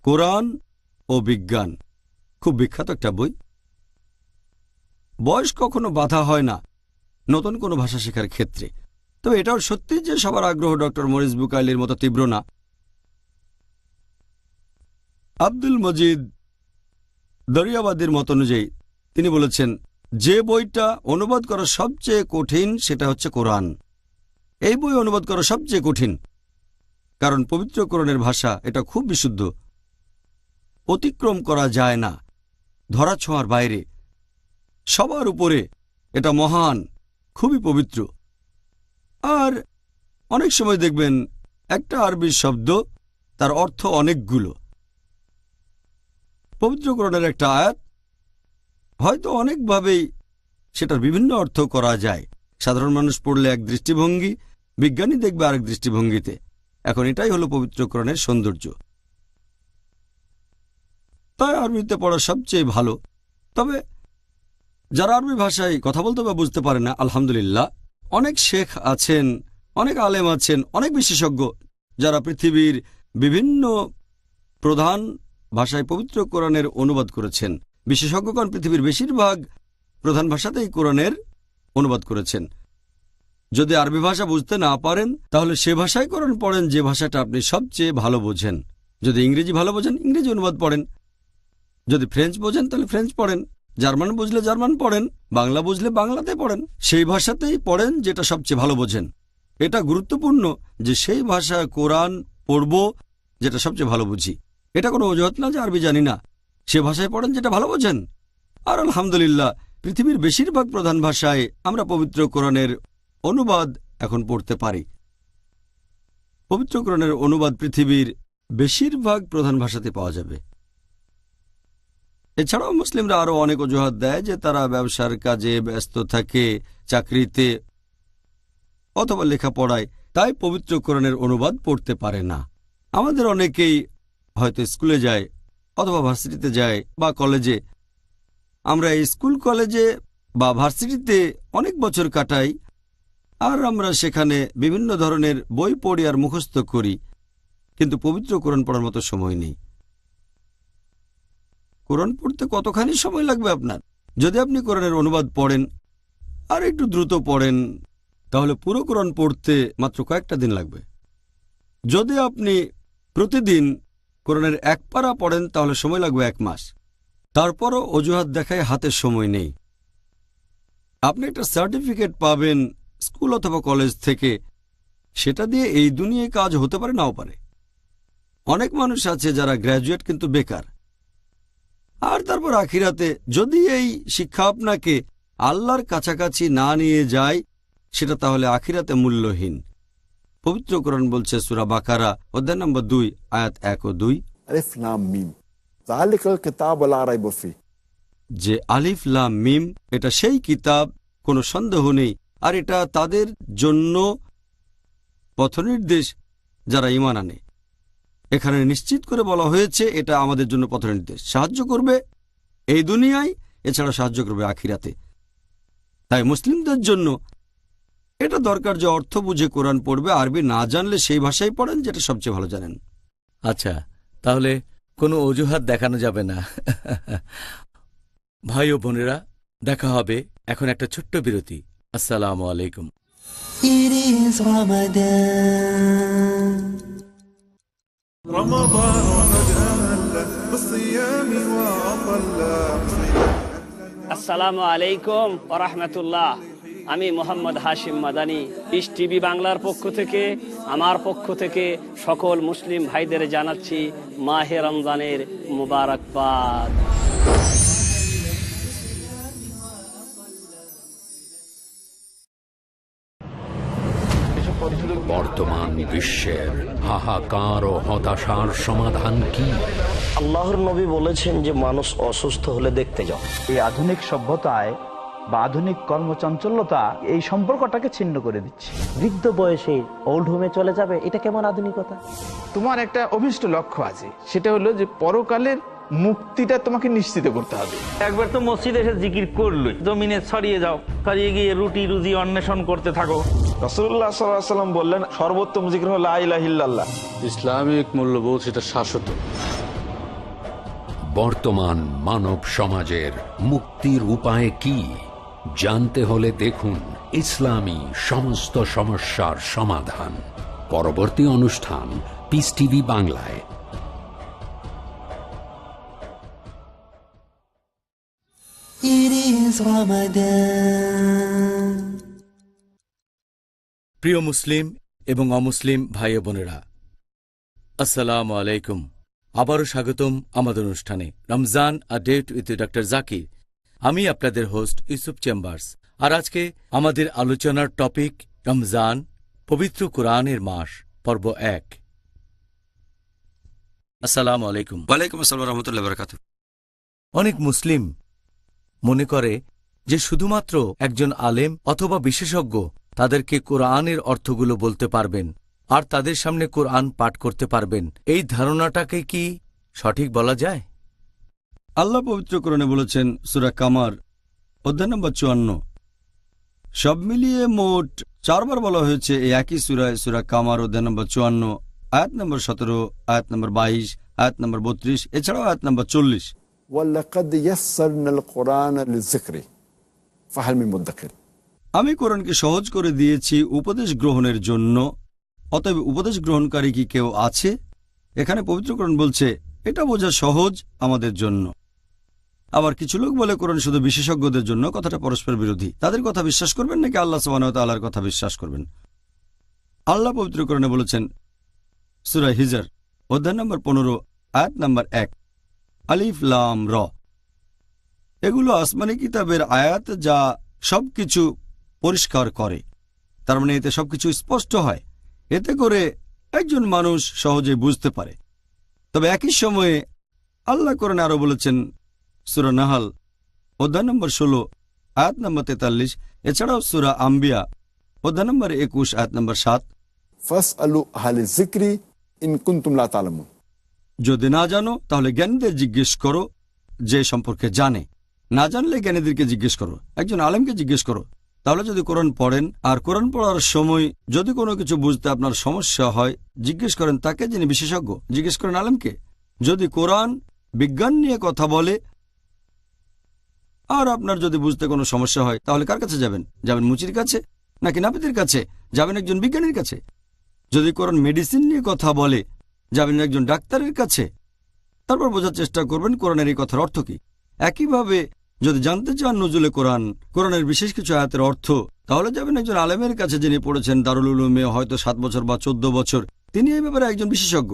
কোরআন ও বিজ্ঞান। খুব বিখ্যাত একটা বই। বয়স কখনো বাধা হয় না। নতুন কোনো ভাষা শেখার ক্ষেত্রে। তবে এটাও সত্যি যে সবার আগ্রহ ডক্টর মরিস বুকাইলির মতো তীব্র না। আব্দুল মজিদ দরিয়াবাদীর মত অনুযায়ী তিনি বলেছেন, যে বইটা অনুবাদ করা সবচেয়ে কঠিন সেটা হচ্ছে কোরআন। এই বই অনুবাদ করা সবচেয়ে কঠিন, কারণ পবিত্র কোরআনের ভাষা এটা খুব বিশুদ্ধ, অতিক্রম করা যায় না, ধরাছোঁয়ার বাইরে, সবার উপরে। এটা মহান, খুবই পবিত্র। আর অনেক সময় দেখবেন একটা আরবি শব্দ তার অর্থ অনেকগুলো। পবিত্র কোরআনের একটা আয়াত হয়তো অনেকভাবেই সেটার বিভিন্ন অর্থ করা যায়। সাধারণ মানুষ পড়লে এক দৃষ্টিভঙ্গি, বিজ্ঞানী দেখবে আরেক দৃষ্টিভঙ্গিতে। এখন এটাই হলো পবিত্র কোরআনের সৌন্দর্য। তাই আরবিতে পড়া সবচেয়ে ভালো। তবে যারা আরবি ভাষায় কথা বলতে বা বুঝতে পারে না, আলহামদুলিল্লাহ অনেক শেখ আছেন, অনেক আলেম আছেন, অনেক বিশেষজ্ঞ যারা পৃথিবীর বিভিন্ন প্রধান ভাষায় পবিত্র কোরআনের অনুবাদ করেছেন। বিশেষজ্ঞগণ পৃথিবীর বেশিরভাগ প্রধান ভাষাতেই কোরআনের অনুবাদ করেছেন। যদি আরবি ভাষা বুঝতে না পারেন তাহলে সে ভাষায় কোরআন পড়েন যে ভাষাটা আপনি সবচেয়ে ভালো বোঝেন। যদি ইংরেজি ভালো বোঝেন ইংরেজি অনুবাদ পড়েন, যদি ফ্রেঞ্চ বোঝেন তাহলে ফ্রেঞ্চ পড়েন, জার্মান বুঝলে জার্মান পড়েন, বাংলা বুঝলে বাংলাতে পড়েন। সেই ভাষাতেই পড়েন যেটা সবচেয়ে ভালো বোঝেন। এটা গুরুত্বপূর্ণ যে সেই ভাষায় কোরআন পড়ব যেটা সবচেয়ে ভালো বুঝি। এটা কোনো অজুহাত না যে আরবি জানি না, সে ভাষায় পড়েন যেটা ভালো বোঝেন। আর আলহামদুলিল্লাহ পৃথিবীর বেশিরভাগ প্রধান ভাষায় আমরা পবিত্র কোরআনের অনুবাদ এখন পড়তে পারি। পবিত্র কোরআনের অনুবাদ পৃথিবীর বেশিরভাগ প্রধান ভাষাতে পাওয়া যাবে। এছাড়াও মুসলিমরা আরও অনেক অজুহাত দেয় যে তারা ব্যবসার কাজে ব্যস্ত থাকে, চাকরিতে অথবা লেখাপড়ায়, তাই পবিত্র কোরআনের অনুবাদ পড়তে পারে না। আমাদের অনেকেই হয়তো স্কুলে যায় অথবা ভার্সিটিতে যায় বা কলেজে। আমরা এই স্কুল কলেজে বা ভার্সিটিতে অনেক বছর কাটাই, আর আমরা সেখানে বিভিন্ন ধরনের বই পড়ি আর মুখস্থ করি, কিন্তু পবিত্র কোরআন পড়ার মতো সময় নেই। কোরআন পড়তে কতখানি সময় লাগবে আপনার? যদি আপনি কোরআনের অনুবাদ পড়েন আর একটু দ্রুত পড়েন তাহলে পুরো কোরআন পড়তে মাত্র কয়েকটা দিন লাগবে। যদি আপনি প্রতিদিন কোরআনের এক পারা পড়েন তাহলে সময় লাগবে 1 মাস। তারপরও অজুহাত দেখায় হাতে সময় নেই। আপনি একটা সার্টিফিকেট পাবেন স্কুল অথবা কলেজ থেকে, সেটা দিয়ে এই দুনিয়ায় কাজ হতে পারে নাও পারে। অনেক মানুষ আছে যারা গ্র্যাজুয়েট কিন্তু বেকার। আর তারপর আখিরাতে যদি এই শিক্ষা আপনাকে আল্লাহর কাছাকাছি না নিয়ে যায় সেটা তাহলে আখিরাতে মূল্যহীন। পবিত্র কোরআন বলছে সূরা বাকারা অধ্যায় নম্বর 2 আয়াত 1 ও 2, আলিফ লাম মিম যালিকাল কিতাবু লা রাইবা ফিহি, যে আলিফ লাম মিম এটা সেই কিতাব, কোনো সন্দেহ নেই। আর এটা তাদের জন্য পথনির্দেশ যারা ঈমান আনে। এখানে নিশ্চিত করে বলা হয়েছে এটা আমাদের জন্য পথনির্দেশ, সাহায্য করবে এই দুনিয়ায়, এছাড়া সাহায্য করবে আখিরাতে। তাই মুসলিমদের জন্য এটা দরকার যে অর্থ বুঝে কোরআন পড়বে। আরবি না জানলে সেই ভাষায় পড়েন যেটা সবচেয়ে ভালো জানেন। আচ্ছা, তাহলে কোনো অজুহাত দেখানো যাবে না। ভাই ও বোনেরা, দেখা হবে এখন একটা ছোট্ট বিরতি। আসসালামু আলাইকুম। It is Ramadan. رمضان قد أهل بالصيام وأطل. আসসালামু আলাইকুম ওয়া রাহমাতুল্লাহ। আমি মোহাম্মদ হাশিম মাদানী, পিস টিভি বাংলার পক্ষ থেকে, আমার পক্ষ থেকে সকল মুসলিম ভাইদের জানাচ্ছি মাহে রমজানের মুবারকবাদ। বর্তমান বিশ্বের হাহাকার ও হতাশার সমাধান কি? আল্লাহর নবী বলেছেন যে মানুষ অসুস্থ হলে দেখতে যাও। এই আধুনিক সভ্যতায় বা আধুনিক কর্মচঞ্চলতা এই সম্পর্কটাকে ছিন্ন করে দিচ্ছে। বৃদ্ধ বয়সে ওল্ড হোমে চলে যাবে, এটা কেমন আধুনিকতা? তোমার একটা অভিষ্ট লক্ষ্য আছে, সেটা হলো যে পরকালের মুক্তিটা তোমাকে নিশ্চিত করতে হবে। একবার তো মসজিদে এসে জিকির করলই, জমিনে ছড়িয়ে যাও, ছড়িয়ে গিয়ে রুটি রুজি অন্বেষণ করতে থাকো। রাসূলুল্লাহ সাল্লাল্লাহু আলাইহি ওয়াসাল্লাম বললেন সর্বোত্তম জিকির হলো লা ইলাহা ইল্লাল্লাহ। ইসলামিক মূল্যবোধ সেটা শাশ্বত। বর্তমান মানব সমাজের মুক্তির উপায় কি জানতে হলে দেখুন ইসলামী সমস্ত সমস্যার সমাধান। পরবর্তী অনুষ্ঠান পিস টিভি বাংলায়। It is Ramadan. প্রিয় মুসলিম এবং অমুসলিম ভাই ও বোনেরা, আসসালামু আলাইকুম। আবারও স্বাগতম আমাদের অনুষ্ঠানে Ramzan a date with doctor Zakir. আমি আপনাদের হোস্ট ইউসুফ চেম্বার্স। আর আজকে আমাদের আলোচনার টপিক রমজান, পবিত্র কোরআনের মাস, পর্ব 1। আসসালামু আলাইকুম। ওয়ালাইকুম আসসালাম রহমতুল্লাহ বারাকাতুহু। অনেক মুসলিম মনে করে যে শুধুমাত্র একজন আলেম অথবা বিশেষজ্ঞ তাদেরকে কোরআনের অর্থগুলো বলতে পারবেন আর তাদের সামনে কোরআন পাঠ করতে পারবেন। এই ধারণাটাকে কি সঠিক বলা যায়? আল্লাহ পবিত্র কোরআনে বলেছেন, সূরা কামার অধ্যায় নম্বর 54, সব মিলিয়ে মোট 4 বার বলা হয়েছে এই একই সূরায়। সূরা কামার অধ্যায় নম্বর 54, আয়াত নম্বর 17, আয়াত নম্বর 22, আয়াত নম্বর 32, এছাড়াও আয়াত নম্বর 40। ওয়ালাকাদ ইয়াসসারনাল কুরআনা লিযিকরি ফাহাল মিন মুদ্দাকির। আমি কোরআনকে সহজ করে দিয়েছি উপদেশ গ্রহণের জন্য, অতএব উপদেশ গ্রহণকারী কি কেউ আছে? এখানে পবিত্র কোরআন বলছে এটা বোঝা সহজ আমাদের জন্য। আবার কিছু লোক বলে কোরআন শুধু বিশেষজ্ঞদের জন্য। কথাটা পরস্পর বিরোধী। তাদের কথা বিশ্বাস করবেন নাকি আল্লাহ সুবহানাহু ওয়া তাআলার কথা বিশ্বাস করবেন? আল্লাহ পবিত্র কোরআনে বলেছেন, সূরা হিজর অধ্যায় নম্বর 15, আয়াত নম্বর 1, আলিফ লাম র। এগুলো আসমানি কিতাবের আয়াত যা সবকিছু পরিষ্কার করে। তার মানে এতে সবকিছু স্পষ্ট হয়। এতে করে একজন মানুষ সহজে বুঝতে পারে। তবে একই সময়ে আল্লাহ কোরআনে আরো বলেছেন, সূরা নাহাল অধ্যায় নম্বর 16, আয়াত নম্বর 43, এছাড়াও সূরা আম্বিয়া অধ্যায় নম্বর 21, আয়াত নম্বর 7, ফাসআলু আহলা যিকরি ইন কুনতুম লা তা'লামুন। যদি না জানো তাহলে জ্ঞানীদের জিজ্ঞেস করো যে সম্পর্কে জানে। না জানলে জ্ঞানীদেরকে জিজ্ঞেস করো, একজন আলেমকে জিজ্ঞেস করো। তাহলে যদি কোরআন পড়েন আর কোরআন পড়ার সময় যদি কোনো কিছু বুঝতে আপনার সমস্যা হয়, জিজ্ঞেস করেন তাকে যিনি বিশেষজ্ঞ, জিজ্ঞেস করেন আলেমকে। যদি কোরআন বিজ্ঞান নিয়ে কথা বলে আর আপনার যদি বুঝতে কোনো সমস্যা হয়, তাহলে কার কাছে যাবেন? যাবেন মুচির কাছে নাকি নাপিতের কাছে? যাবেন একজন বিজ্ঞানীর কাছে। যদি কোরআন মেডিসিন নিয়ে কথা বলে, যাবেন একজন ডাক্তারের কাছে। তারপর বোঝার চেষ্টা করবেন কোরআনের এই কথার অর্থ কি। একইভাবে যদি জানতে চান নজুলে কোরআনের বিশেষ কিছু আয়াতের অর্থ, তাহলে যাবেন একজন আলেমের কাছে যিনি পড়েছেন দারুল উলুমে হয়তো 7 বছর বা 14 বছর। তিনি এই ব্যাপারে একজন বিশেষজ্ঞ।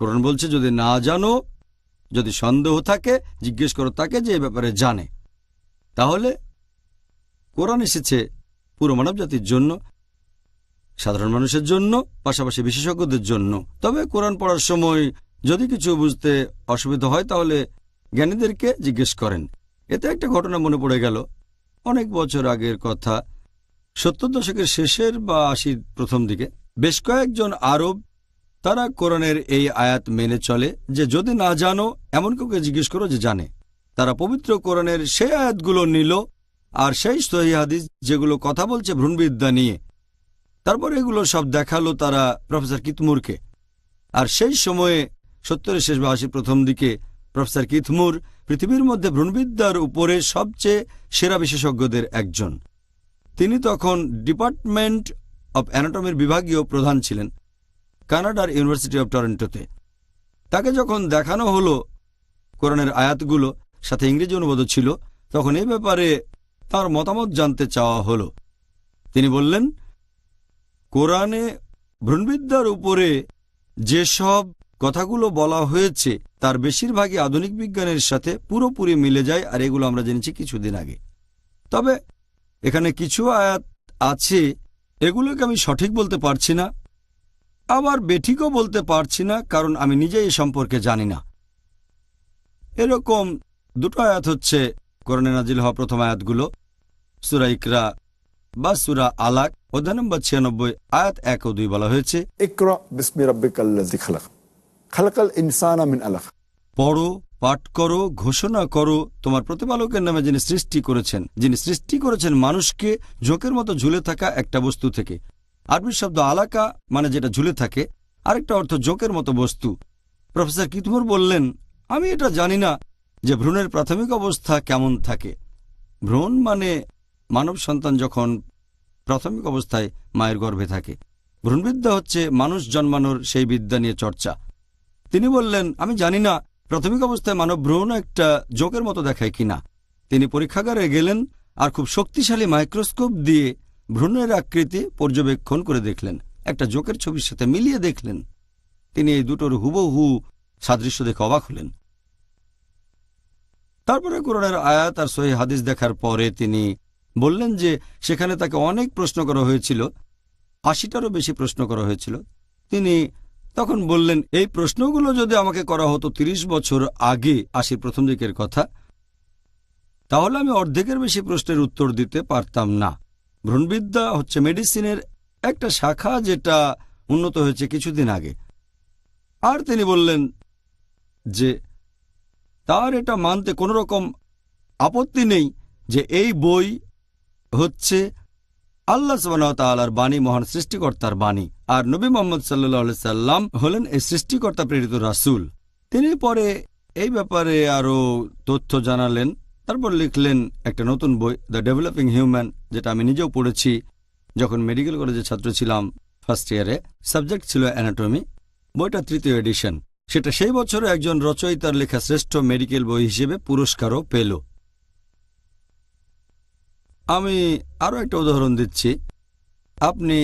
কোরআন বলছে যদি না জানো, যদি সন্দেহ থাকে, জিজ্ঞেস করো তাকে যে এই ব্যাপারে জানে। তাহলে কোরআন এসেছে পুরো মানব জাতির জন্য, সাধারণ মানুষের জন্য, পাশাপাশি বিশেষজ্ঞদের জন্য। তবে কোরআন পড়ার সময় যদি কিছু বুঝতে অসুবিধা হয় তাহলে জ্ঞানীদেরকে জিজ্ঞেস করেন। এতে একটা ঘটনা মনে পড়ে গেল। অনেক বছর আগের কথা, 70 দশকের শেষের বা 80 প্রথম দিকে বেশ কয়েকজন আরব তারা কোরআনের এই আয়াত মেনে চলে যে যদি না জানো এমন কাউকে জিজ্ঞেস করো যে জানে। তারা পবিত্র কোরআনের সেই আয়াতগুলো নিল আর সেই সহিহ হাদিস যেগুলো কথা বলছে ভ্রূণবিদ্যা নিয়ে, তারপর এগুলো সব দেখালো তারা প্রফেসর কিথমুরকে। আর সেই সময়ে 70-এর শেষ বা 80 প্রথম দিকে প্রফেসর কিথমুর পৃথিবীর মধ্যে ভ্রূণবিদ্যার উপরে সবচেয়ে সেরা বিশেষজ্ঞদের একজন। তিনি তখন ডিপার্টমেন্ট অব অ্যানাটমির বিভাগীয় প্রধান ছিলেন কানাডার ইউনিভার্সিটি অব টরন্টোতে। তাকে যখন দেখানো হলো কোরআনের আয়াতগুলো, সাথে ইংরেজি অনুবাদ ছিল, তখন এই ব্যাপারে তার মতামত জানতে চাওয়া হলো। তিনি বললেন, কোরআনে ভ্রূণবিদ্যার উপরে যেসব কথাগুলো বলা হয়েছে তার বেশিরভাগই আধুনিক বিজ্ঞানের সাথে পুরোপুরি মিলে যায়, আর এগুলো আমরা জেনেছি কিছুদিন আগে। তবে এখানে কিছু আয়াত আছে, এগুলোকে আমি সঠিক বলতে পারছি না, আবার বেঠিকও বলতে পারছি না, কারণ আমি নিজে এই সম্পর্কে জানি না। এরকম 2টো আয়াত হচ্ছে কোরআনে নাজিল হওয়া প্রথম আয়াতগুলো, সূরা ইকরা বা সূরা আলাক অধ্যায় নম্বর 96, আয়াত 1 ও 2 বলা হয়েছে, ইকরা বিসমি রাব্বিকাল্লাযী খালাক খালাকাল ইনসানা মিন আলাক। পড়ো, পাঠ করো, ঘোষণা করো তোমার প্রতিপালকের নামে যিনি সৃষ্টি করেছেন মানুষকে ঝোঁকের মতো ঝুলে থাকা একটা বস্তু থেকে। আরবি শব্দ আলাকা মানে যেটা ঝুলে থাকে, আরেকটা অর্থ ঝোঁকের মতো বস্তু। প্রফেসর কিথমুর বললেন, আমি এটা জানি না যে ভ্রূণের প্রাথমিক অবস্থা কেমন থাকে। ভ্রূণ মানে মানব সন্তান যখন প্রাথমিক অবস্থায় মায়ের গর্ভে থাকে। ভ্রূণবিদ্যা হচ্ছে মানুষ জন্মানোর সেই বিদ্যা নিয়ে চর্চা। তিনি বললেন, আমি জানি না প্রাথমিক অবস্থায় মানব ভ্রূণ একটা জোকের মতো দেখায় কিনা। তিনি পরীক্ষাগারে গেলেন আর খুব শক্তিশালী মাইক্রোস্কোপ দিয়ে ভ্রূণের আকৃতি পর্যবেক্ষণ করে দেখলেন, একটা জোকের ছবির সাথে মিলিয়ে দেখলেন। তিনি এই দুটোর হুবহু সাদৃশ্য দেখে অবাক হলেন। তারপরে কোরআনের আয়াত আর সহিহ হাদিস দেখার পরে তিনি বললেন যে সেখানে তাকে অনেক প্রশ্ন করা হয়েছিল, ৮০টারও বেশি প্রশ্ন করা হয়েছিল। তিনি তখন বললেন, এই প্রশ্নগুলো যদি আমাকে করা হতো ৩০ বছর আগে, ৮০ প্রথম দিকের কথা, তাহলে আমি অর্ধেকের বেশি প্রশ্নের উত্তর দিতে পারতাম না। ভ্রূণবিদ্যা হচ্ছে মেডিসিনের একটা শাখা যেটা উন্নত হয়েছে কিছুদিন আগে। আর তিনি বললেন যে তার এটা মানতে কোনো রকম আপত্তি নেই যে এই বই হচ্ছে আল্লাহ সুবহানাহু ওয়া তাআলার বাণী, মহান সৃষ্টিকর্তার বাণী, আর নবী মুহাম্মদ সাল্লাল্লাহু আলাইহি সাল্লাম হলেন এই সৃষ্টিকর্তা প্রেরিত রাসূল। তিনি পরে এই ব্যাপারে আরও তথ্য জানালেন। তারপর লিখলেন একটা নতুন বই, দ্য ডেভেলপিং হিউম্যান, যেটা আমি নিজেও পড়েছি যখন মেডিকেল কলেজে ছাত্র ছিলাম ফার্স্ট ইয়ারে। সাবজেক্ট ছিল অ্যানাটমি। বইটা ৩য় এডিশন। সেটা সেই বছরে একজন রচয়িতার লেখা শ্রেষ্ঠ মেডিকেল বই হিসেবে পুরস্কারও পেল। আমি আরও একটা উদাহরণ দিচ্ছি। আপনি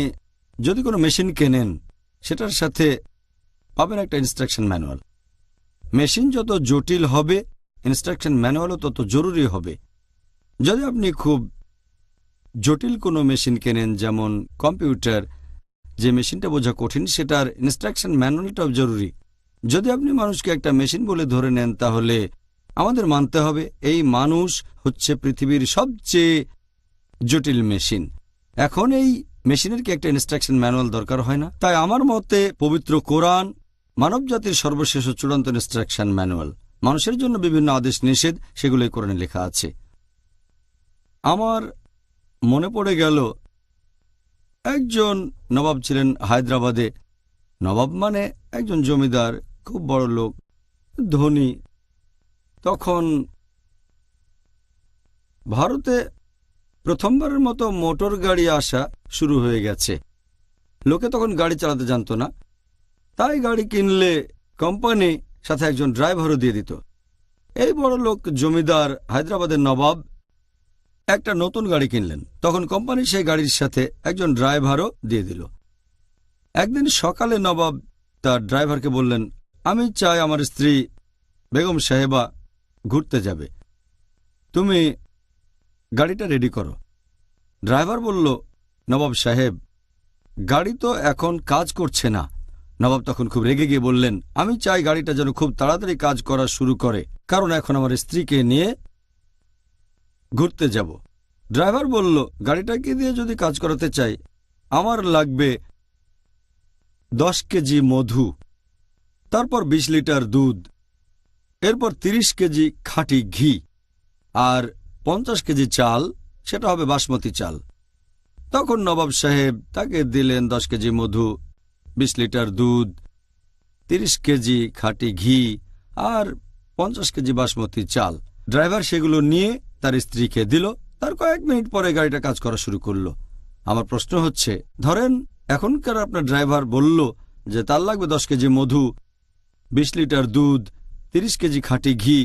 যদি কোনো মেশিন কেনেন, সেটার সাথে পাবেন একটা ইনস্ট্রাকশন ম্যানুয়াল। মেশিন যত জটিল হবে, ইনস্ট্রাকশন ম্যানুয়ালও তত জরুরি হবে। যদি আপনি খুব জটিল কোনো মেশিন কেনেন, যেমন কম্পিউটার, যে মেশিনটা বোঝা কঠিন, সেটার ইনস্ট্রাকশন ম্যানুয়ালটাও জরুরি। যদি আপনি মানুষকে একটা মেশিন বলে ধরে নেন, তাহলে আমাদের মানতে হবে এই মানুষ হচ্ছে পৃথিবীর সবচেয়ে জটিল মেশিন। এখন এই মেশিনের কি একটা ইনস্ট্রাকশন ম্যানুয়াল দরকার হয় না? তাই আমার মতে পবিত্র কোরআন মানবজাতির সর্বশেষ ও চূড়ান্ত ইনস্ট্রাকশন ম্যানুয়াল। মানুষের জন্য বিভিন্ন আদেশ নিষেধ, সেগুলোই কোরআনে লেখা আছে। আমার মনে পড়ে গেল, একজন নবাব ছিলেন হায়দ্রাবাদে। নবাব মানে একজন জমিদার, খুব বড় লোক, ধনী। তখন ভারতে প্রথমবারের মতো মোটর গাড়ি আসা শুরু হয়ে গেছে। লোকে তখন গাড়ি চালাতে জানত না, তাই গাড়ি কিনলে কোম্পানি সাথে একজন ড্রাইভারও দিয়ে দিত। এই বড় লোক জমিদার হায়দ্রাবাদের নবাব একটা নতুন গাড়ি কিনলেন। তখন কোম্পানি সেই গাড়ির সাথে একজন ড্রাইভারও দিয়ে দিল। একদিন সকালে নবাব তার ড্রাইভারকে বললেন, আমি চাই আমার স্ত্রী বেগম সাহেবা ঘুরতে যাবে, তুমি গাড়িটা রেডি করো। ড্রাইভার বলল, নবাব সাহেব, গাড়ি তো এখন কাজ করছে না। নবাব তখন খুব রেগে গিয়ে বললেন, আমি চাই গাড়িটা যেন খুব তাড়াতাড়ি কাজ করা শুরু করে, কারণ এখন আমার স্ত্রীকে নিয়ে ঘুরতে যাব। ড্রাইভার বলল, গাড়িটাকে দিয়ে যদি কাজ করাতে চাই, আমার লাগবে 10 কেজি মধু, তারপর 20 লিটার দুধ, এরপর 30 কেজি খাঁটি ঘি, আর 50 কেজি চাল, সেটা হবে বাসমতি চাল। তখন নবাব সাহেব তাকে দিলেন 10 কেজি মধু, 20 লিটার দুধ, 30 কেজি খাঁটি ঘি আর 50 কেজি বাসমতি চাল। ড্রাইভার সেগুলো নিয়ে তার স্ত্রীকে দিল। তার কয়েক মিনিট পরে গাড়িটা কাজ করা শুরু করলো। আমার প্রশ্ন হচ্ছে, ধরেন এখনকার আপনার ড্রাইভার বলল যে তার লাগবে 10 কেজি মধু, 20 লিটার দুধ, 30 কেজি খাঁটি ঘি,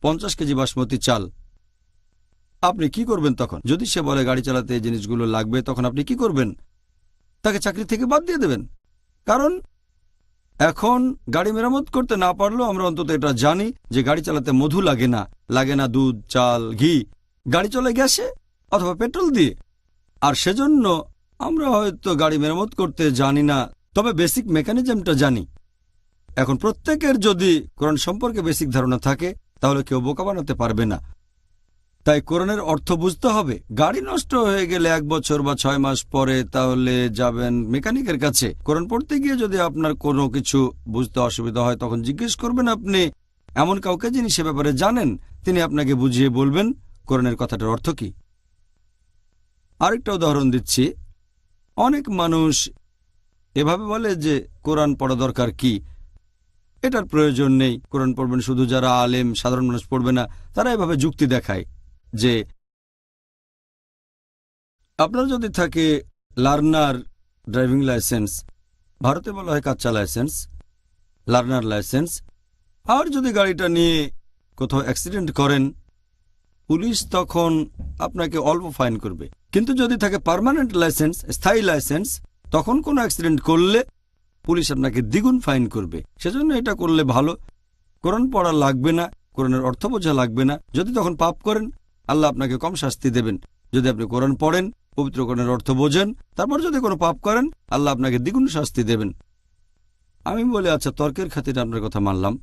50 কেজি বাসমতি চাল। আপনি কি করবেন তখন? যদি সে বলে গাড়ি চালাতে এই জিনিসগুলো লাগবে, তখন আপনি কি করবেন? তাকে চাকরি থেকে বাদ দিয়ে দেবেন। কারণ এখন গাড়ি মেরামত করতে না পারলেও আমরা অন্তত এটা জানি যে গাড়ি চালাতে মধু লাগে না, লাগে না দুধ, চাল, ঘি। গাড়ি চলে গ্যাসে অথবা পেট্রোল দিয়ে। আর সেজন্য আমরা হয়তো গাড়ি মেরামত করতে জানি না, তবে বেসিক মেকানিজমটা জানি। এখন প্রত্যেকের যদি কোরআন সম্পর্কে বেসিক ধারণা থাকে, তাহলে কেউ বোকা বানাতে পারবে না। তাই কোরআনের অর্থ বুঝতে হবে। গাড়ি নষ্ট হয়ে গেলে 1 বছর বা 6 মাস পরে তাহলে যাবেন মেকানিকের কাছে। কোরআন পড়তে গিয়ে যদি আপনার কোনো কিছু বুঝতে অসুবিধা হয়, তখন জিজ্ঞেস করবেন আপনি এমন কাউকে যিনি সে ব্যাপারে জানেন, তিনি আপনাকে বুঝিয়ে বলবেন কোরআনের কথাটার অর্থ কি। আরেকটা উদাহরণ দিচ্ছি। অনেক মানুষ এভাবে বলে যে কোরআন পড়া দরকার কি, এটার প্রয়োজন নেই, কোরআন পড়বেন শুধু যারা আলেম, সাধারণ মানুষ পড়বে না। তারা এভাবে যুক্তি দেখায় যে আপনার যদি থাকে লার্নার ড্রাইভিং লাইসেন্স, ভারতে বলা হয় কাচ্চা লাইসেন্স, লার্নার লাইসেন্স, আর যদি গাড়িটা নিয়ে কোথাও অ্যাক্সিডেন্ট করেন, পুলিশ তখন আপনাকে অল্প ফাইন করবে। কিন্তু যদি থাকে পার্মানেন্ট লাইসেন্স, স্থায়ী লাইসেন্স, তখন কোনো অ্যাক্সিডেন্ট করলে পুলিশ আপনাকে দ্বিগুণ ফাইন করবে। সেজন্য এটা করলে ভালো। কোরআন পড়া লাগবে না, কোরআনের অর্থ বোঝা লাগবে না। যদি তখন পাপ করেন, আল্লাহ আপনাকে কম শাস্তি দেবেন। যদি আপনি কোরআন পড়েন, পবিত্র কোরআনের অর্থ বোঝেন, তারপর যদি কোনো পাপ করেন, আল্লাহ আপনাকে দ্বিগুণ শাস্তি দেবেন। আমি বলি, আচ্ছা, তর্কের খাতিরে আপনার কথা মানলাম।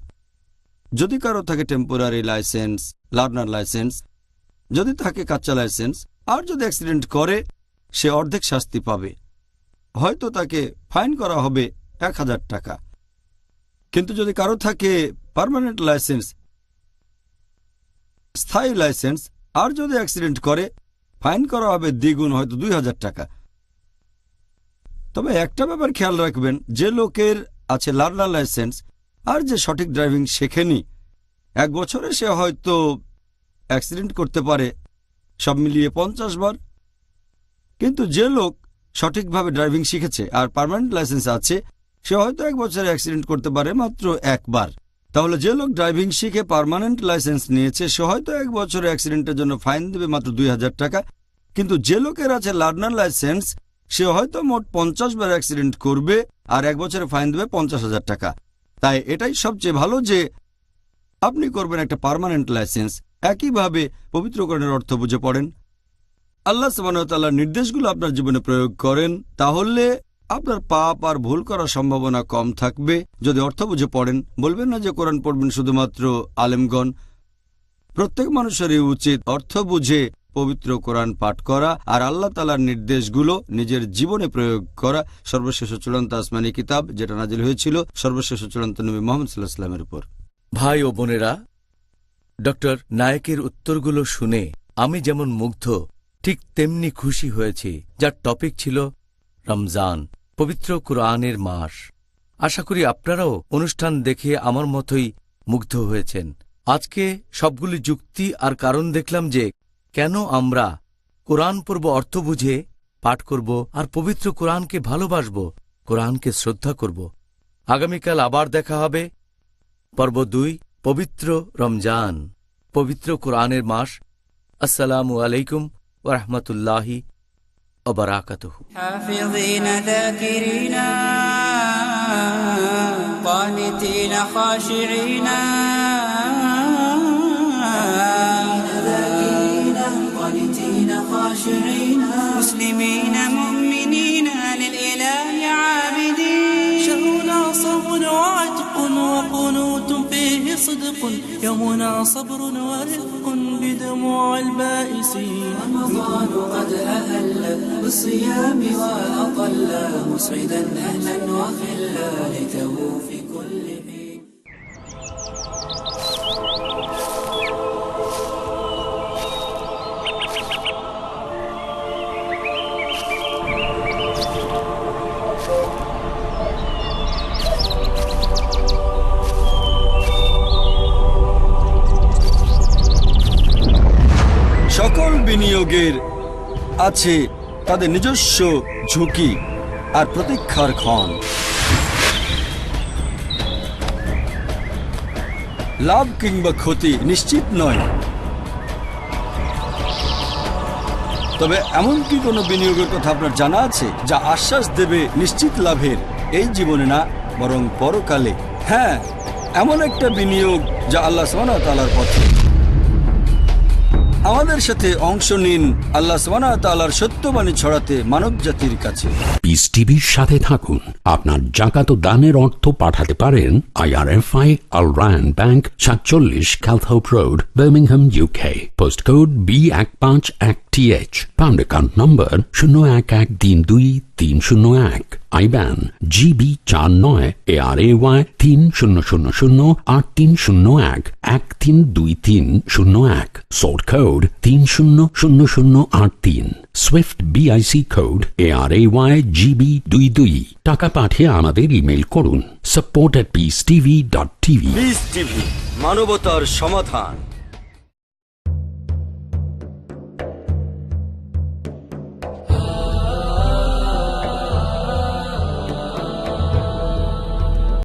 যদি কারো থাকে টেম্পোরারি লাইসেন্স, লার্নার লাইসেন্স, যদি থাকে কাচ্চা লাইসেন্স, আর যদি অ্যাক্সিডেন্ট করে, সে অর্ধেক শাস্তি পাবে। হয়তো তাকে ফাইন করা হবে 1000 টাকা। কিন্তু যদি কারো থাকে পার্মানেন্ট লাইসেন্স, স্থায়ী লাইসেন্স, আর যদি অ্যাক্সিডেন্ট করে, ফাইন করা হবে দ্বিগুণ, হয়তো 2000 টাকা। তবে একটা ব্যাপার খেয়াল রাখবেন, যে লোকের আছে লার্নার লাইসেন্স আর যে সঠিক ড্রাইভিং শেখেনি, 1 বছরে সে হয়তো অ্যাক্সিডেন্ট করতে পারে সব মিলিয়ে 50 বার। কিন্তু যে লোক সঠিকভাবে ড্রাইভিং শিখেছে আর পার্মানেন্ট লাইসেন্স আছে, সে হয়তো 1 বছরে অ্যাক্সিডেন্ট করতে পারে মাত্র 1 বার। তাহলে যে লোক ড্রাইভিং শিখে পার্মানেন্ট লাইসেন্স নিয়েছে, সে হয়তো 1 বছরে অ্যাক্সিডেন্টের জন্য ফাইন দেবে মাত্র 2000 টাকা। কিন্তু যে লোকের আছে লার্নার লাইসেন্স, সে হয়তো মোট 50 বার অ্যাক্সিডেন্ট করবে আর 1 বছরে ফাইন দেবে 50,000 টাকা। তাই এটাই সবচেয়ে ভালো যে আপনি করবেন একটা পার্মানেন্ট লাইসেন্স। একইভাবে পবিত্র কোরআনের অর্থ বুঝে পড়েন, আল্লাহ সুবহানাহু ওয়া তাআলার নির্দেশগুলো আপনার জীবনে প্রয়োগ করেন, তাহলে আপনার পাপ আর ভুল করার সম্ভাবনা কম থাকবে। যদি অর্থ বুঝে পড়েন, বলবেন না যে কোরআন পড়বেন শুধুমাত্র আলেমগণ। প্রত্যেক মানুষেরই উচিত অর্থ বুঝে পবিত্র কোরআন পাঠ করা আর আল্লাহ তাআলার নির্দেশগুলো নিজের জীবনে প্রয়োগ করা। সর্বশেষ চূড়ান্ত আসমানি কিতাব, যেটা নাজিল হয়েছিল সর্বশেষ চূড়ান্ত নবী মুহাম্মদ সাল্লাল্লাহু আলাইহি ওয়াসাল্লামের উপর। ভাই ও বোনেরা, ডক্টর নায়েকের উত্তরগুলো শুনে আমি যেমন মুগ্ধ, ঠিক তেমনি খুশি হয়েছি। যার টপিক ছিল রমজান, পবিত্র কুরআনের মাস। আশা করি আপনারাও অনুষ্ঠান দেখে আমার মতোই মুগ্ধ হয়েছেন। আজকে সবগুলি যুক্তি আর কারণ দেখলাম যে কেন আমরা কোরআন পড়ব, অর্থ বুঝে পাঠ করব আর পবিত্র কোরআনকে ভালোবাসব, কোরআনকে শ্রদ্ধা করব। আগামীকাল আবার দেখা হবে। পর্ব 2, পবিত্র রমজান, পবিত্র কোরআনের মাস। আসসালামু আলাইকুম ওয়া রাহমাতুল্লাহি ওয়া বারাকাতুহু। حافظين ذاكرين قانتين خاشعين مسلمين مؤمنين للإله عابدين. شهرنا صوم وعتق وقنوت فيه صدق، يومنا صبر ورفق بدموع البائسين. رمضان قد أهل بالصيام وأطل، مسعدا أهلا وخلا ليته في كل حين. সকল বিনিয়োগের আছে তাদের নিজস্ব ঝুঁকি আর প্রতীক্ষার ক্ষণ। লাভ কিংবা ক্ষতি নিশ্চিত নয়, তবে এমন কি কোনো বিনিয়োগের কথা আপনার জানা আছে যা আশ্বাস দেবে নিশ্চিত লাভের, এই জীবনে না বরং পরকালে? হ্যাঁ, এমন একটা বিনিয়োগ যা আল্লাহ সুবহানাহু ওয়া তাআলার পথে। আমাদের সাথে অংশ নিন আল্লাহ সুবহানাহু ওয়া তাআলার সত্যবাণী ছড়াতে মানব জাতির কাছে। পিস টিভির সাথে থাকুন। আপনার জাকাত ও দানের অর্থ পাঠাতে পারেন IRFI Al Ryan Bank, 47 Calthorpe Road, Birmingham, UK. Post code B151TH, pound account number 01132301, IBAN GB49 ARAY 30008301 132301, sort code 300083, Swift BIC code ARAY GB22। টাকা পাঠিয়ে আমাদের ইমেল করুন support@peacetv.tv। পিস টিভি, মানবতার সমাধান।